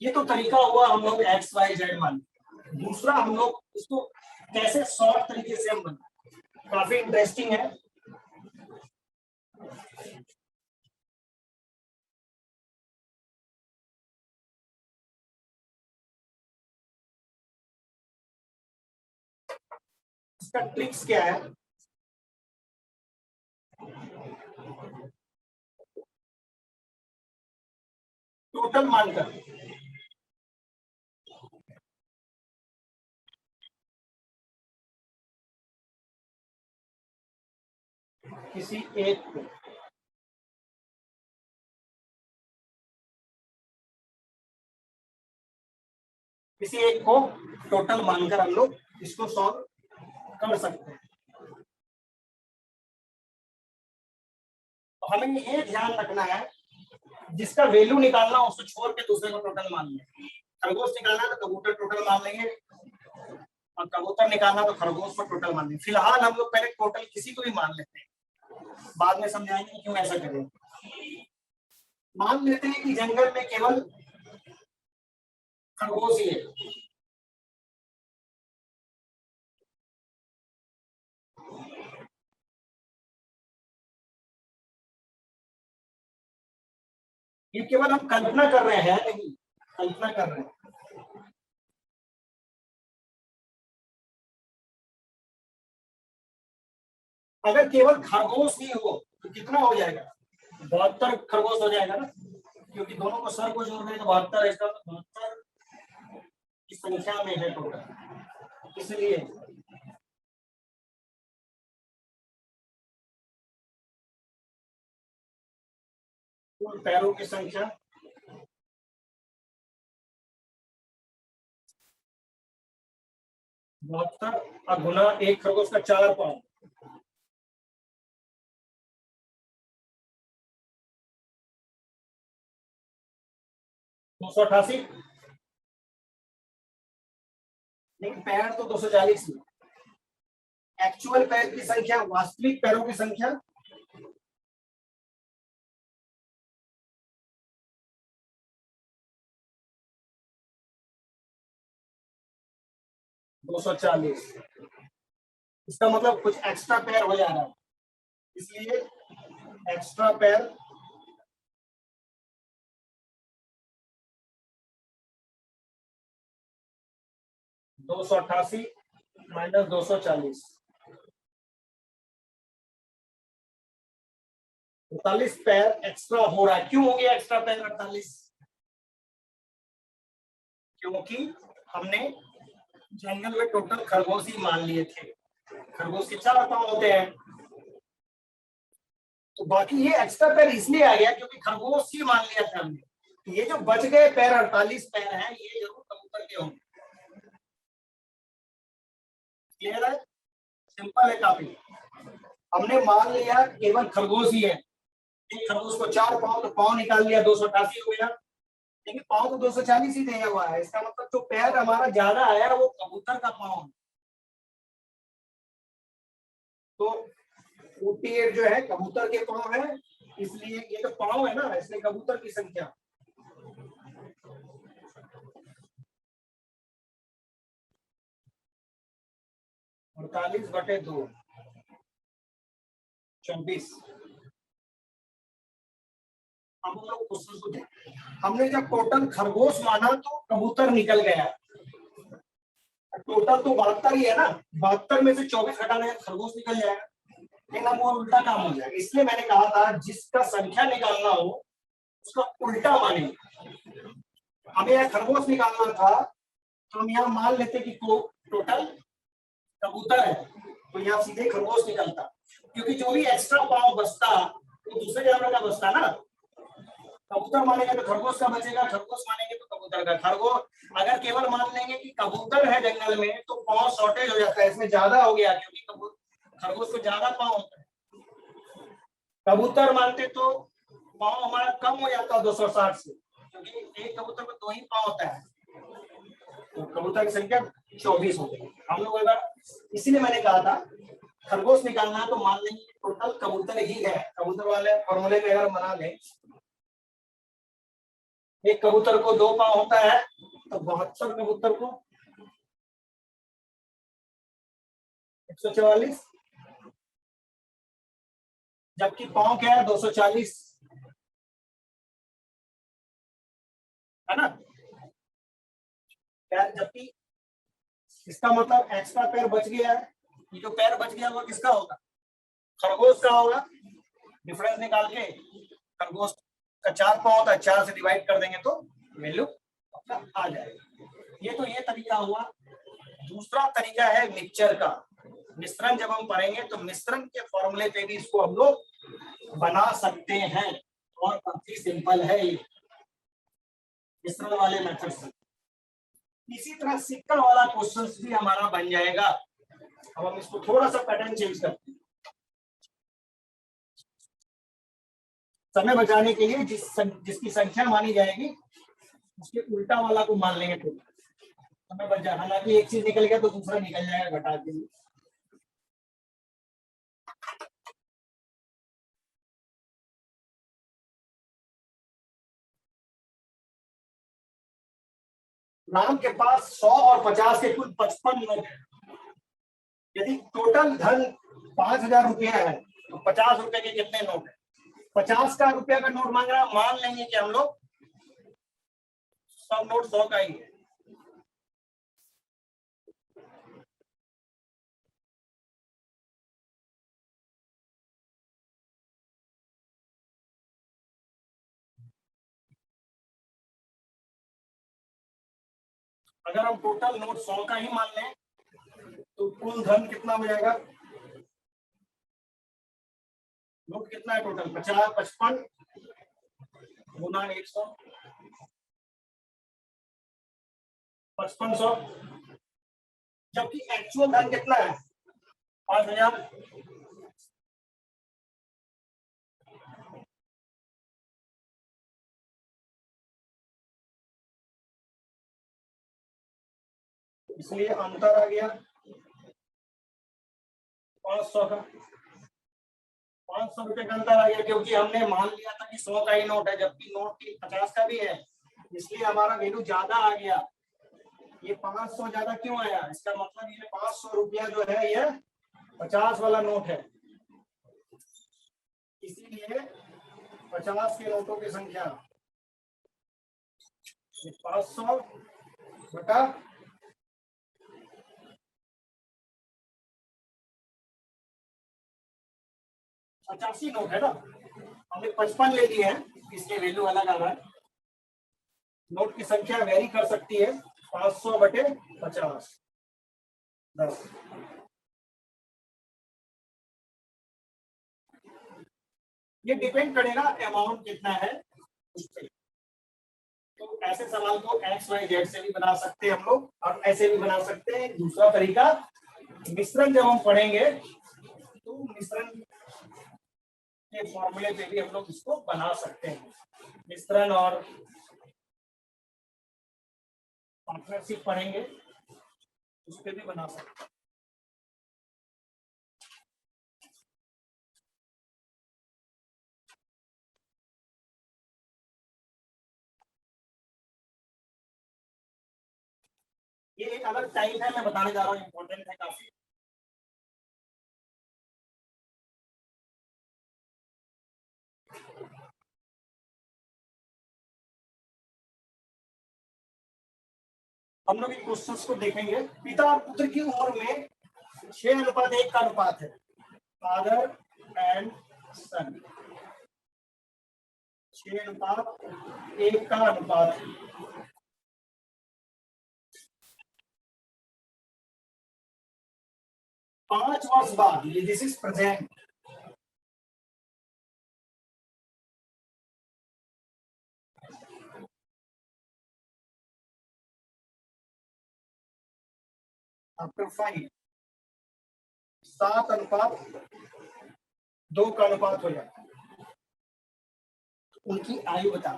A: ये तो तरीका हुआ हम लोग एक्स वाई जेड मान। दूसरा हम लोग इसको कैसे शॉर्ट तरीके से हम बनाए, काफी इंटरेस्टिंग है। इसका ट्रिक्स क्या है, टोटल मानकर किसी एक को टोटल मानकर हम लोग इसको सॉल्व कर सकते हैं। तो हमें ये ध्यान रखना है, जिसका वैल्यू निकालना उसको छोड़ के दूसरे को टोटल मान लें। खरगोश निकालना तो कबूतर टोटल मान लेंगे, और कबूतर निकालना तो खरगोश को टोटल मान लेंगे। फिलहाल हम लोग पहले टोटल किसी को भी मान लेते हैं, बाद में समझाएंगे क्यों ऐसा करें। मान लेते हैं कि जंगल में केवल खरगोश ही है, ये केवल हम कल्पना कर रहे हैं, नहीं कल्पना कर रहे हैं। अगर केवल खरगोश ही हो तो कितना हो जाएगा, 72 खरगोश हो जाएगा ना, क्योंकि दोनों को सर को जोड़ दें तो 72, इसका 72 की संख्या में है टोटल, इसलिए कुल पैरों की संख्या 72 और गुना एक खरगोश का 4 पाँव, 288। लेकिन पैर तो 240 ही, एक्चुअल पैर की संख्या, वास्तविक पैरों की संख्या 240। इसका मतलब कुछ एक्स्ट्रा पैर हो जा रहा है, इसलिए एक्स्ट्रा पैर 288 माइनस 240, 48 पैर एक्स्ट्रा हो रहा है। क्यों हो गया एक्स्ट्रा पैर 48? क्योंकि हमने जंगल में टोटल खरगोश ही मान लिए थे, खरगोश के 4 पाँव होते हैं, तो बाकी ये एक्स्ट्रा पैर इसलिए आ गया क्योंकि खरगोश ही मान लिया था हमने। ये जो बच गए पैर 48 पैर हैं, ये जरूर कबूतर के होंगे। क्लियर है, सिंपल है काफी। हमने मान लिया केवल खरगोश ही है, एक खरगोश को 4 पाँव, तो पाँव निकाल लिया 288 हो गया, लेकिन पाँव तो 240 ही दिया हुआ है। इसका मतलब जो पैर हमारा ज्यादा आया वो कबूतर का पाँव, तो 48 जो है कबूतर के पाँव है, इसलिए ये तो पाँव है ना, इसलिए कबूतर की संख्या 48/2 24। अब हम लोग क्वेश्चन को देखें, हमने जब टोटल खरगोश माना तो कबूतर निकल गया, टोटल तो 72 ही है ना, 72 में से 24 हटाने खरगोश निकल जाएगा, लेकिन अब वो उल्टा काम हो जाएगा, इसलिए मैंने कहा था जिसका संख्या निकालना हो उसका उल्टा मानेंगे। हमें यह खरगोश निकालना था तो हम यहाँ मान लेते कि टोटल कबूतर है, तो यहाँ सीधे खरगोश निकलता, क्योंकि जो भी एक्स्ट्रा पाव बचता वो दूसरे जानवर का बचता ना। कबूतर मानेंगे तो खरगोश का बचेगा, खरगोश मानेंगे तो कबूतर का। खरगोश अगर केवल मान लेंगे कि कबूतर है जंगल में तो पाव शॉर्टेज हो जाता है, इसमें ज्यादा हो गया, क्योंकि खरगोश को ज्यादा पाव होता है। कबूतर मानते तो पाव हमारा कम हो जाता है 260 से, क्योंकि एक कबूतर में 2 ही पाव होता है, तो कबूतर की संख्या 24 हो गई। हम लोग अगर, इसीलिए मैंने कहा था खरगोश निकालना है तो मान लेंगे टोटल कबूतर ही है। कबूतर वाले फॉर्मूले में अगर बना लें, एक कबूतर को 2 पांव होता है तो 72 कबूतर को 144, जबकि पांव क्या है 240, है ना। जबकि इसका मतलब एक्स्ट्रा पैर बच गया है, ये जो पैर बच गया वो किसका होगा, खरगोश का होगा। डिफरेंस निकाल के खरगोश का 4 पांव होता है, 4 से डिवाइड कर देंगे तो वैल्यू आ जाएगा। ये तरीका हुआ। दूसरा तरीका है मिक्सचर का। मिश्रण जब हम पढ़ेंगे तो मिश्रण के फॉर्मूले पे भी इसको हम लोग बना सकते हैं, और काफी सिंपल है ये मिश्रण वाले मेथड से। इसी तरह सिक्का वाला क्वेश्चन भी हमारा बन जाएगा। अब हम इसको थोड़ा सा पैटर्न चेंज करते हैं समय बचाने के लिए। जिसकी संख्या मानी जाएगी उसके उल्टा वाला को मान लेंगे तो समय बच जाए। हालांकि एक चीज निकल गया तो दूसरा निकल जाएगा घटा के लिए। राम के पास 100 और 50 के कुल 55 नोट है। यदि टोटल धन 5000 रुपया है तो 50 रुपए के कितने नोट है, 50 का रुपया का नोट मांग रहा है। मान लेंगे कि हम लोग सब नोट 100 का ही है। अगर हम टोटल नोट 100 का ही मान लें तो कुल धन कितना हो जाएगा, नोट कितना है टोटल 50, 55 गुना 100, 5500। जबकि एक्चुअल धन कितना है 5000। इसलिए अंतर आ गया 500 का, 500 रुपए का अंतर आ गया, क्योंकि हमने मान लिया था कि 100 का ही नोट है, जबकि नोट की 50 का भी है, इसलिए हमारा वैल्यू ज्यादा आ गया। ये 500 ज्यादा क्यों आया, इसका मतलब ये 500 रुपया जो है ये 50 वाला नोट है, इसीलिए 50 के नोटों की संख्या 500 बटा 85 नोट है ना। हमने 55 ले लिए हैं, इसके वैल्यू अलग आ रहा है। नोट की संख्या वेरी कर सकती है, 500 बटे 50 10। ये डिपेंड करेगा अमाउंट कितना है उससे। तो ऐसे सवाल को एक्स वाई जेड से भी बना सकते हैं हम लोग, और ऐसे भी बना सकते हैं। दूसरा तरीका, मिश्रण जब हम पढ़ेंगे तो मिश्रण के फॉर्मूले पे भी हम लोग इसको बना सकते हैं। मिश्रण और पार्टनरशिप पढ़ेंगे उस पर भी बना सकते हैं। ये एक अलग टाइप है, मैं बताने जा रहा हूँ, इंपॉर्टेंट है काफी। हम लोग इन क्वेश्चंस को देखेंगे। पिता और पुत्र की उम्र में 6:1 का अनुपात है। फादर एंड सन, 6:1 का अनुपात। 5 वर्ष बाद, ये दिस इज प्रेजेंट, आफ्टर 5, 7:2 का अनुपात हो जाता है। उनकी आयु बता,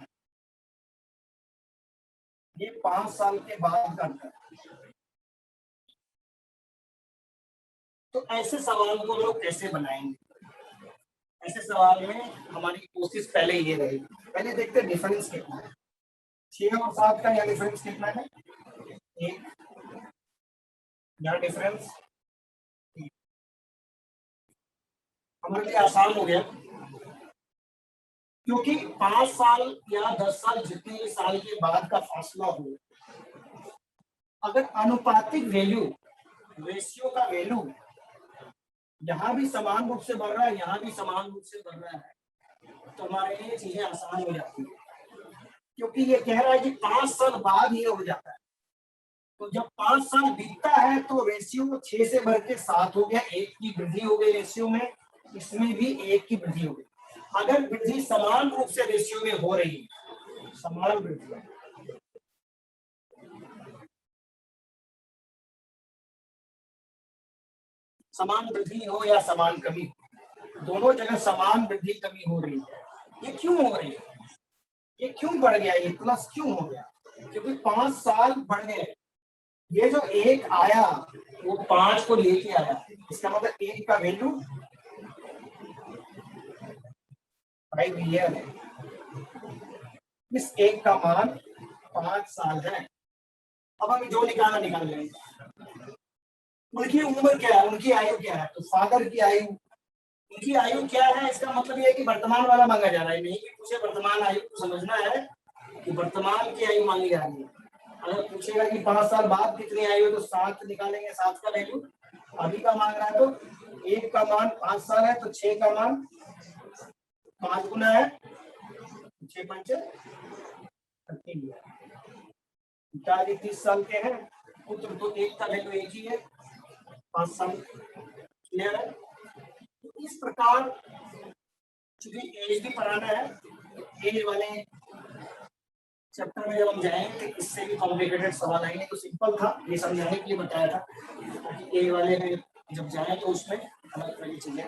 A: ये 5 साल के बाद का अंतर है। तो ऐसे सवाल को लोग कैसे बनाएंगे? ऐसे सवाल में हमारी कोशिश पहले ये रहेगी, पहले देखते हैं डिफरेंस कितना है। 6 और 7 का यह डिफरेंस कितना है? 1, यह डिफरेंस हमारे लिए आसान हो गया, क्योंकि 5 साल या 10 साल जितने भी साल के बाद का फासला हो, अगर अनुपातिक वैल्यू, रेशियो का वैल्यू यहाँ भी समान रूप से बढ़ रहा है, यहाँ भी समान रूप से बढ़ रहा है, तो हमारे लिए चीजें आसान हो जाती है, क्योंकि ये कह रहा है कि 5 साल बाद ये हो जाता है। तो जब 5 साल बीतता है तो रेशियो 6 से बढ़ के 7 हो गया, 1 की वृद्धि हो गई रेशियो में, इसमें भी 1 की वृद्धि हो गई। अगर वृद्धि समान रूप से रेशियो में हो रही है, समान वृद्धि, समान वृद्धि हो या समान कमी, दोनों जगह समान वृद्धि कमी हो रही है, ये क्यों हो रही है? ये क्यों बढ़ गया? ये प्लस क्यों हो गया? क्योंकि 5 साल बढ़ गए, ये जो 1 आया वो 5 को लेके आया, इसका मतलब 1 का वैल्यू 5 ईयर है, इस 1 का मान 5 साल है। अब हमें जो निकालना निकाल लेंगे। उनकी उम्र क्या है, उनकी आयु क्या है? तो फादर की आयु, उनकी आयु क्या है, इसका मतलब ये है कि वर्तमान वाला मांगा जा रहा है, नहीं कि मुझे वर्तमान आयु को समझना है कि वर्तमान की आयु मांगी जा रही है। अगर पूछेगा कि 5 साल बाद कितनी आयु है, तो 7 निकालेंगे, 7 का वैल्यू अभी का मांग रहा है, तो 1 का मान 5 साल है, तो 6 का मान 5 गुना है, 6 पंचे 30, पिताजी 30 साल के हैं, पुत्र तो 1 का वैल्यू 1 ही है, 5 साल। क्लियर है? तो इस प्रकार चूंकि एज भी पढ़ाना है, एज वाले चैप्टर में जब हम जाएंगे तो इससे भी कॉम्प्लिकेटेड सवाल आएंगे, तो सिंपल था, ये समझाने के लिए बताया था, ताकि एज वाले में जब जाए तो उसमें अलग तरह की चीजें।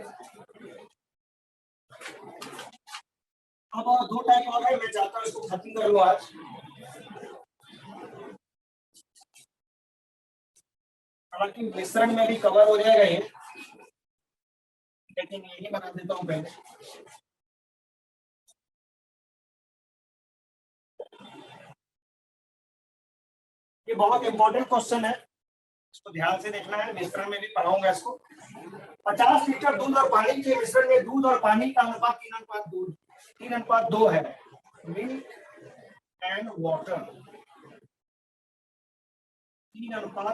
A: अब 2 टाइप हो गए, मैं चाहता हूँ इसको खत्म कर लूँ आज। हालांकि मिश्रण में भी कवर हो जाएगा ये, लेकिन यही बना देता हूँ पहले। ये बहुत इंपॉर्टेंट क्वेश्चन है, इसको ध्यान से देखना है, मिश्रण में भी पढ़ाऊंगा इसको। 50 लीटर दूध और पानी के मिश्रण में दूध और पानी का अनुपात 3:2 है। मिल्क एंड वाटर 3:2,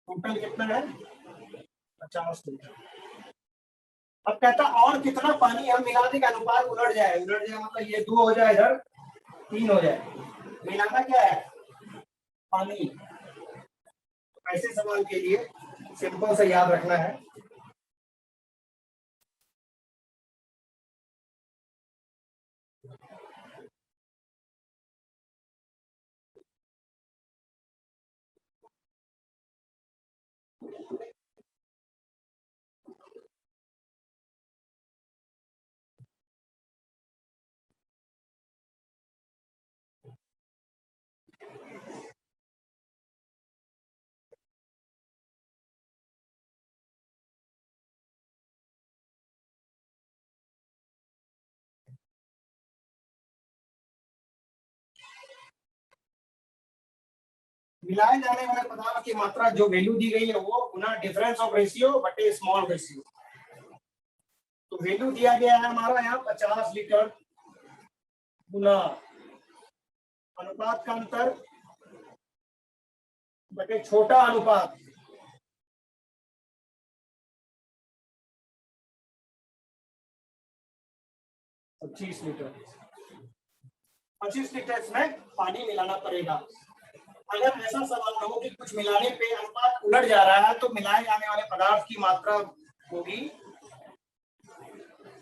A: टोटल कितना है? 50 लीटर। अब कहता और कितना पानी हम मिला दें, अनुपात उलट जाए, मतलब ये 2 हो जाए, इधर 3 हो जाए, मिलाना क्या है? पानी। ऐसे सवाल के लिए सिंपल से याद रखना है, मिलाए जाने वाले पदार्थ की मात्रा जो वैल्यू दी गई है वो गुना डिफरेंस ऑफ रेशियो बटे स्मॉल रेशियो। तो वैल्यू दिया गया है हमारा यहाँ 50 लीटर गुना अनुपात का अंतर बटे छोटा अनुपात, 25 लीटर। 25 लीटर इसमें पानी मिलाना पड़ेगा। अगर ऐसा सवाल हो कि कुछ मिलाने पे अनुपात उलट जा रहा है तो मिलाए जाने वाले पदार्थ की मात्रा होगी,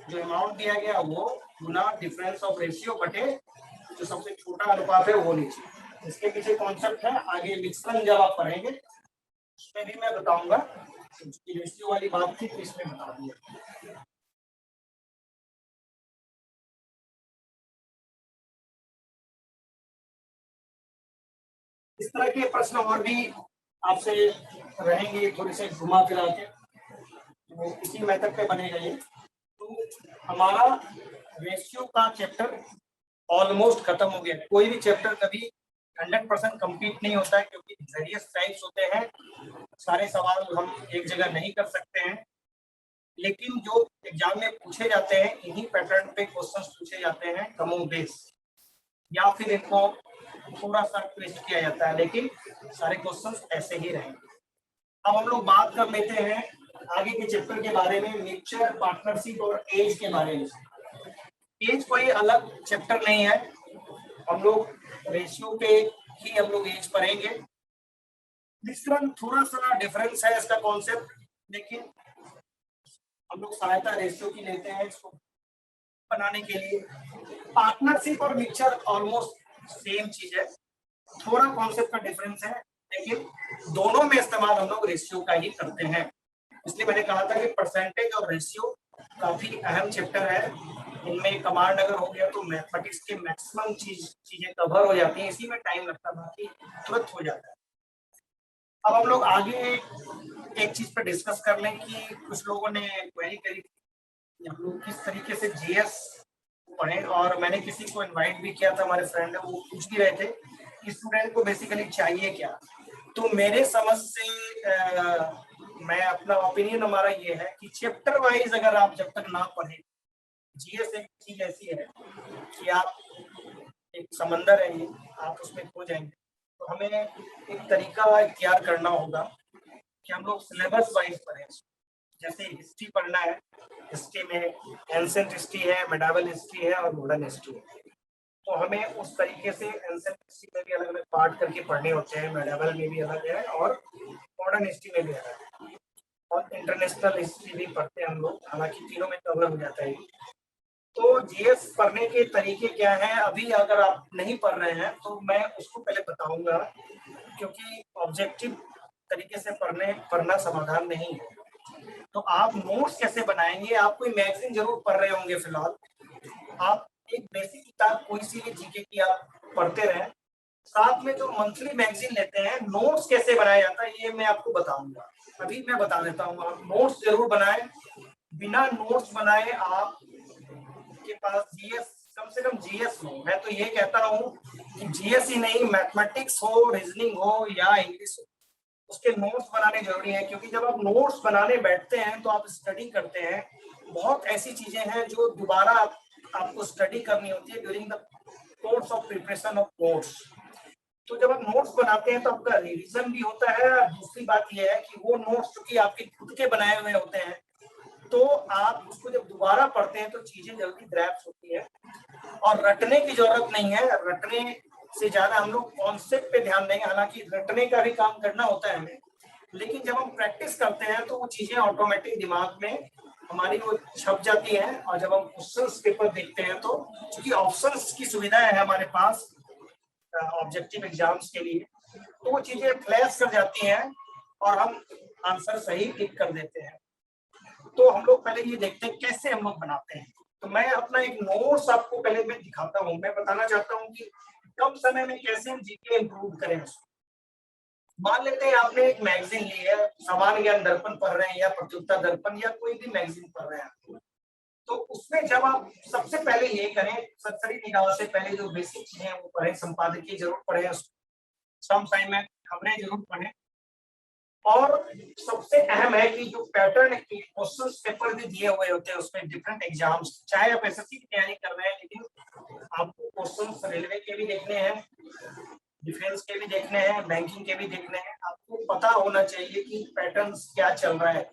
A: जो अमाउंट दिया गया वो गुना डिफरेंस ऑफ रेशियो बटे जो सबसे छोटा अनुपात है वो लीजिए। इसके पीछे कॉन्सेप्ट है, आगे मिश्रण जब आप पढ़ेंगे उसमें भी मैं बताऊंगा। रेशियो वाली बात थी तो इसमें बता दिया। इस तरह के प्रश्न और भी आपसे रहेंगे, थोड़ी से घुमा फिरा के, तो इसी मेथड पे बनेगा ये। तो हमारा रेशियो का चैप्टर ऑलमोस्ट खत्म हो गया। कोई भी चैप्टर कभी 100% कंप्लीट नहीं होता है, क्योंकि वेरियस टाइप्स होते हैं, सारे सवाल हम एक जगह नहीं कर सकते हैं। लेकिन जो एग्जाम में पूछे जाते हैं इन्हीं पैटर्न पे क्वेश्चंस पूछे जाते हैं कमो बेस, या फिर इनको थोड़ा सा ट्विस्ट किया जाता है, लेकिन सारे क्वेश्चंस ऐसे ही रहेंगे। अब हम लोग बात कर लेते हैं आगे के चैप्टर के बारे में, मिक्सचर, पार्टनरशिप और एज के बारे में। एज कोई अलग चैप्टर नहीं है, हम लोग रेशियो पे ही हम लोग एज पढ़ेंगे। मिश्रण थोड़ा सा डिफरेंस है इसका कॉन्सेप्ट, लेकिन हम लोग सहायता रेशियो की लेते हैं इसको बनाने के लिए। पार्टनरशिप और मिक्सचर ऑलमोस्ट सेम चीज है, थोड़ा कॉन्सेप्ट का डिफरेंस है, लेकिन दोनों में इस्तेमाल हम लोग रेशियो का ही करते हैं। इसलिए मैंने कहा था कि परसेंटेज और रेशियो काफी अहम चैप्टर है। इनमें कमांड अगर हो गया तो मैथमेटिक्स के मैक्सिमम चीजें कवर हो जाती हैं, इसी में टाइम लगता है, बाकी तुरंत हो जाता है। अब हम लोग आगे एक चीज पर डिस्कस कर लें कि कुछ लोगों ने क्वेरी करी हम लोग किस तरीके से जीएस पढ़े, और मैंने किसी को इनवाइट भी किया था, हमारे फ्रेंड है, वो पूछ भी रहे थे कि स्टूडेंट को बेसिकली चाहिए क्या। तो मेरे समझ से मैं अपना ओपिनियन हमारा ये है कि चैप्टर वाइज अगर आप जब तक ना पढ़े, जीएस एक चीज ऐसी है कि आप एक समंदर है ये, आप उसमें खो जाएंगे। तो हमें एक तरीका इख्तियार करना होगा कि हम लोग सिलेबस वाइज पढ़ें। जैसे हिस्ट्री पढ़ना है, हिस्ट्री में एंसेंट हिस्ट्री है, मेडावल हिस्ट्री है और मॉडर्न हिस्ट्री है, तो हमें उस तरीके से एंसेंट हिस्ट्री में भी अलग अलग पार्ट करके पढ़ने होते हैं, मेडावल में भी अलग है और मॉडर्न हिस्ट्री में भी अलग है, और इंटरनेशनल हिस्ट्री भी पढ़ते हैं हम लोग, हालांकि तीनों में कवर हो जाता है। तो जीएस पढ़ने के तरीके क्या हैं, अभी अगर आप नहीं पढ़ रहे हैं तो मैं उसको पहले बताऊंगा, क्योंकि ऑब्जेक्टिव तरीके से पढ़ना समाधान नहीं है। तो आप नोट्स कैसे बनाएंगे, आप कोई मैगजीन जरूर पढ़ रहे होंगे फिलहाल, आप एक बेसिक किताब कोई सी भी जीके की आप पढ़ते रहें, साथ में जो मंथली मैगजीन लेते हैं, नोट्स कैसे बनाया जाता है ये मैं आपको बताऊंगा। अभी मैं बता देता हूँ, आप नोट्स जरूर बनाएं। बिना नोट्स बनाए आप के पास जीएस, कम से कम जीएस हो, मैं तो ये कहता हूँ कि जीएस ही नहीं, मैथमेटिक्स हो, रीजनिंग हो या इंग्लिश हो, उसके नोट्स बनाने जरूरी है। क्योंकि जब आप नोट्स बनाने बैठते हैं तो आप स्टडी करते हैं, बहुत ऐसी चीजें हैं जो दोबारा आपको स्टडी करनी होती है during the course of preparation of notes. तो जब आप नोट्स बनाते हैं तो आपका रिवीजन भी होता है। दूसरी बात यह है कि वो नोट्स चूंकि आपके खुद के बनाए हुए होते हैं, तो आप उसको जब दोबारा पढ़ते हैं तो चीजें जल्दी ग्रैप्स होती है, और रटने की जरूरत नहीं है। रटने से ज्यादा हम लोग कॉन्सेप्ट पे ध्यान देंगे, हालांकि रटने का भी काम करना होता है हमें, लेकिन जब हम प्रैक्टिस करते हैं तो वो चीजें ऑटोमेटिक दिमाग में हमारी वो छप जाती हैं। और जब हम क्वेश्चंस पेपर देखते हैं तो चूंकि ऑप्शंस की सुविधा है हमारे पास ऑब्जेक्टिव एग्जाम्स के लिए, तो वो चीजें फ्लैश कर जाती हैं और हम आंसर सही टिक कर देते हैं। तो हम लोग पहले ये देखते हैं कैसे हम लोग बनाते हैं। तो मैं अपना एक नोट्स आपको पहले मैं दिखाता हूँ, मैं बताना चाहता हूँ कि कम समय में कैसे हम जीके इम्प्रूव करें। मान लेते हैं आपने एक मैगजीन ली है, सामान्य ज्ञान दर्पण पढ़ रहे हैं या प्रत्युत्तर दर्पण या कोई भी मैगजीन पढ़ रहे हैं, तो उसमें जब आप सबसे पहले ये करें, सरसरी निगाह से पहले जो बेसिक चीजें हैं वो पढ़ें, संपादकीय जरूर पढ़ें, सम टाइम में खबरें जरूर पढ़ें। और सबसे अहम है कि जो पैटर्न के क्वेश्चंस पेपर भी दिए हुए होते हैं उसमें डिफरेंट एग्जाम्स, चाहे आप एसएससी की तैयारी कर रहे हैं, लेकिन आपको क्वेश्चंस रेलवे के भी देखने हैं, डिफेंस के भी देखने हैं, बैंकिंग के भी देखने हैं, आपको पता होना चाहिए कि पैटर्न्स क्या चल रहा है।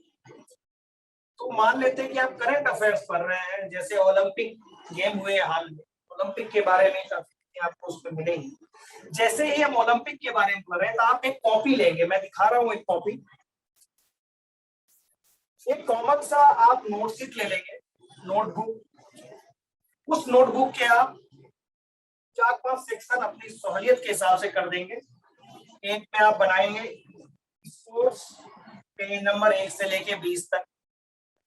A: तो मान लेते हैं कि आप करंट अफेयर्स पढ़ रहे हैं, जैसे ओलंपिक गेम हुए हाल में, ओलंपिक के बारे में काफी चीजें आपको उसमें मिलेंगी। जैसे ही हम ओलंपिक के बारे में पढ़ रहे हैं तो आप एक कॉपी लेंगे, मैं दिखा रहा हूँ एक कॉपी, एक कॉमन सा आप नोटशीट ले लेंगे, नोटबुक। उस नोटबुक के आप 4-5 सेक्शन अपनी सहूलियत के हिसाब से कर देंगे। एक में आप बनाएंगे स्पोर्ट्स, पेज नंबर 1 से लेके 20 तक।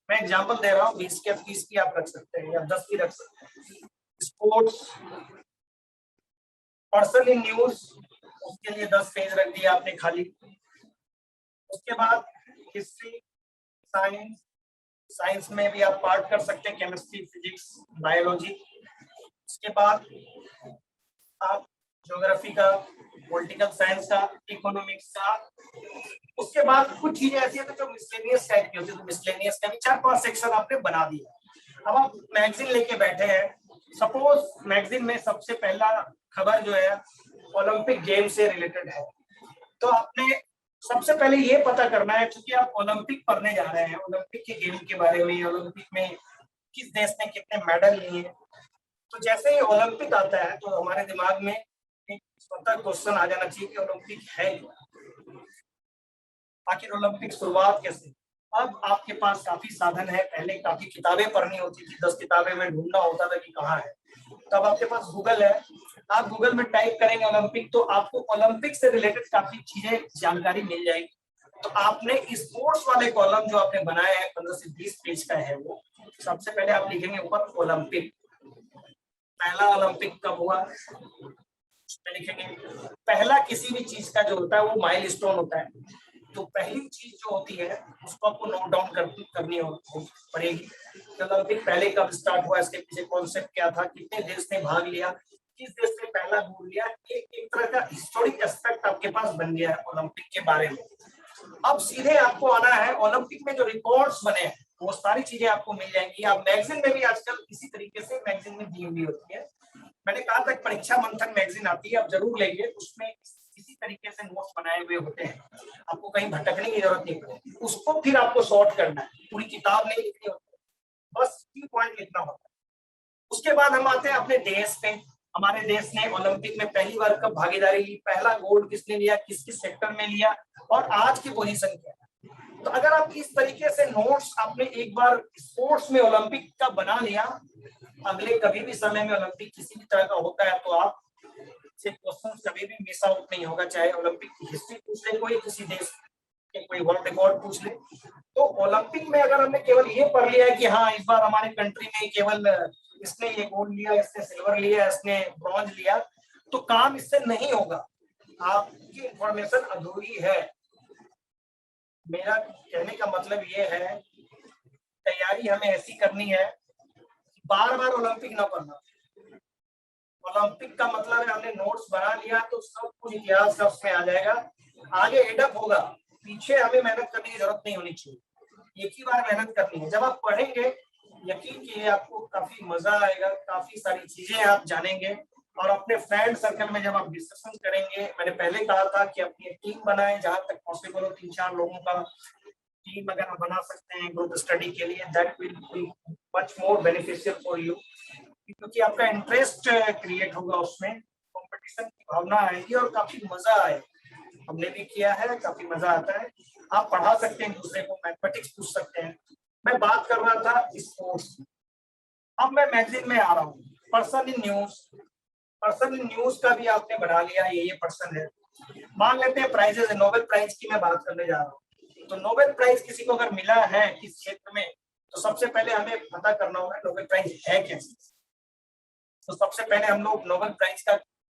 A: मैं एग्जांपल दे रहा हूँ, 20 के 30 की आप रख सकते हैं या 10 की रख सकते हैं। स्पोर्ट्स, पर्सन इन न्यूज, उसके लिए 10 पेज रख दिया आपने खाली। उसके बाद हिस्ट्री, साइंस, साइंस में भी आप पार्ट कर सकते हैं, केमिस्ट्री, फिजिक्स, बायोलॉजी। उसके बाद आप ज्योग्राफी का, पॉलिटिकल साइंस का, इकोनॉमिक्स का। उसके बाद कुछ चीजें ऐसी है जो मिसलेनियस टाइप की होती है, तो मिसलेनियस का भी 4-5 सेक्शन आपने बना दिया। अब आप मैगजीन लेके बैठे हैं, सपोज मैगजीन में सबसे पहला खबर जो है ओलंपिक गेम से रिलेटेड है, तो आपने सबसे पहले ये पता करना है, क्योंकि आप ओलंपिक पढ़ने जा रहे हैं, ओलंपिक के गेम के बारे में, ओलंपिक में किस देश ने कितने मेडल लिए। तो जैसे ही ओलंपिक आता है तो हमारे दिमाग में एक स्वतः क्वेश्चन आ जाना चाहिए कि ओलंपिक है क्या, आखिर ओलंपिक शुरुआत कैसे। अब आपके पास काफी साधन है, पहले काफी किताबें पढ़नी होती थी, 10 किताबें में ढूंढना होता था कि कहाँ है। तब आपके पास गूगल है, आप गूगल में टाइप करेंगे ओलंपिक, तो आपको ओलंपिक से रिलेटेड काफी चीजें, जानकारी मिल जाएगी। तो आपने स्पोर्ट्स वाले कॉलम जो आपने बनाए हैं 15 से 20 पेज का है, वो सबसे पहले आप लिखेंगे ऊपर ओलंपिक। पहला ओलंपिक कब हुआ उसमें लिखेंगे। पहला किसी भी चीज का जो होता है वो माइलस्टोन होता है, तो पहली चीज जो होती है उसको आपको नोट डाउन करनी पड़ेगी। ओलंपिक पहले कब स्टार्ट हुआ, इसके पीछे कॉन्सेप्ट क्या था, कितने देश ने भाग लिया, किस देश ने पहला गोल्ड लिया। एक तरह का हिस्टोरिक एस्पेक्ट आपके पास बन गया है ओलंपिक के बारे में। अब सीधे आपको आना है ओलंपिक में जो रिकॉर्ड्स बने हैं वो सारी चीजें आपको मिल जाएंगी। आप मैगजीन में भी आजकल इसी तरीके से मैगजीन में दी हुई होती है। मैंने कहा था परीक्षा मंथन मैगजीन आती है, आप जरूर लेंगे, उसमें इसी तरीके से नोट्स बनाए हुए होते हैं, आपको कहीं भटकने की जरूरत नहीं पड़ेगी। उसको फिर आपको सॉर्ट करना है, पूरी किताब नहीं लिखनी होती, बस की पॉइंट लिखना होता है। उसके बाद हम आते हैं अपने देश पे। हमारे देश ने ओलंपिक में पहली बार कब भागीदारी ली, पहला गोल्ड किसने लिया, किस किस सेक्टर में लिया, और आज की पोजीशन क्या है। तो अगर आप इस तरीके से नोट्स आपने एक बार स्पोर्ट्स में ओलंपिक का बना लिया, अगले कभी भी समय में ओलंपिक किसी भी तरह का होता है तो आप से क्वेश्चन कभी भी मिस आउट नहीं होगा। चाहे ओलंपिक की हिस्ट्री पूछ ले कोई, किसी देश के कोई वर्ल्ड रिकॉर्ड पूछ ले, तो ओलंपिक में अगर हमने केवल ये पढ़ लिया है कि हाँ इस बार हमारे कंट्री में केवल इसने ये गोल्ड लिया, इसने सिल्वर लिया, इसने ब्रॉन्ज लिया, तो काम इससे नहीं होगा, आपकी इंफॉर्मेशन अधूरी है। मेरा कहने का मतलब ये है, तैयारी हमें ऐसी करनी है, बार बार ओलंपिक ना पढ़ना। ओलंपिक का मतलब है हमने नोट्स बना लिया तो सब कुछ इतिहास का उसमें आ जाएगा, आगे एडअप होगा, पीछे हमें मेहनत करने की जरूरत नहीं होनी चाहिए, एक ही बार मेहनत करनी है। जब आप पढ़ेंगे यकीन कीजिए आपको काफी मजा आएगा, काफी सारी चीजें आप जानेंगे। और अपने फ्रेंड सर्कल में जब आप डिस्कशन करेंगे, मैंने पहले कहा था कि अपनी टीम बनाएं, जहां तक पॉसिबल हो 3-4 लोगों का टीम अगर आप बना सकते हैं ग्रुप स्टडी के लिए, that will be much more beneficial for you, क्योंकि आपका इंटरेस्ट क्रिएट होगा, उसमें कंपटीशन की भावना आएगी और काफी मजा आएगा। हमने भी किया है, काफी मजा आता है। आप पढ़ा सकते हैं दूसरे को, मैथमेटिक्स पूछ सकते हैं। मैं बात कर रहा था स्पोर्ट्स, अब मैं मैगजीन में आ रहा हूँ। Person in news, person in news का भी आपने बना लिया, ये पर्सन है। मान लेते हैं प्राइजेस, नोबेल प्राइज की मैं बात करने जा रहा हूँ। तो नोबेल प्राइज किसी को अगर मिला है किस क्षेत्र में, तो सबसे पहले हमें पता करना होगा नोबेल प्राइज है क्या। तो सबसे पहले हम लोग नोबेल प्राइज का,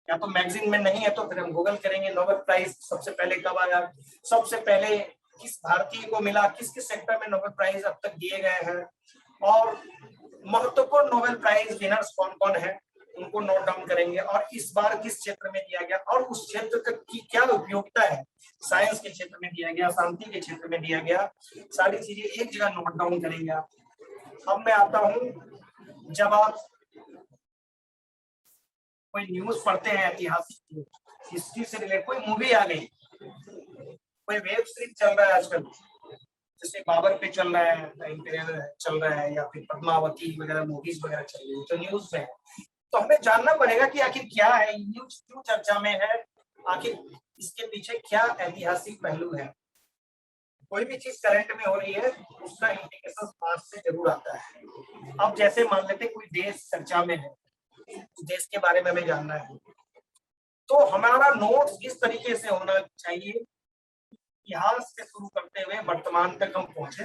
A: या तो मैगजीन में नहीं है तो फिर हम गूगल करेंगे नोबेल प्राइज सबसे पहले कब आया, सबसे पहले किस भारतीय को मिला, किस किस सेक्टर में नोबेल प्राइज अब तक दिए गए हैं, और महत्वपूर्ण नोबेल प्राइज विनर्स कौन कौन है उनको नोट डाउन करेंगे, और इस बार किस क्षेत्र में दिया गया और उस क्षेत्र की क्या उपयोगिता है। साइंस के क्षेत्र में दिया गया, शांति के क्षेत्र में दिया गया, सारी चीजें एक जगह नोट डाउन करेंगे आप। अब मैं आता हूँ, जब आप कोई न्यूज पढ़ते हैं ऐतिहासिक हिस्ट्री से रिलेटेड, कोई मूवी आ गई, कोई वेब सीरीज चल रहा है आजकल, जैसे बाबर पे चल रहा है, इंपीरियल चल रहा है, या फिर पद्मावती वगैरह मूवीज वगैरह चल रही है तो न्यूज में है। तो हमें जानना पड़ेगा कि आखिर क्या है न्यूज, क्यों चर्चा में है, आखिर इसके पीछे क्या ऐतिहासिक पहलू है। कोई भी चीज करंट में हो रही है उसका इंडिकेशन पास से जरूर आता है। अब जैसे मान लेते कोई देश चर्चा में है, देश के बारे में हमें जानना है, तो हमारा नोट्स इस तरीके से होना चाहिए, इतिहास से शुरू करते हुए वर्तमान तक हम पहुंचे।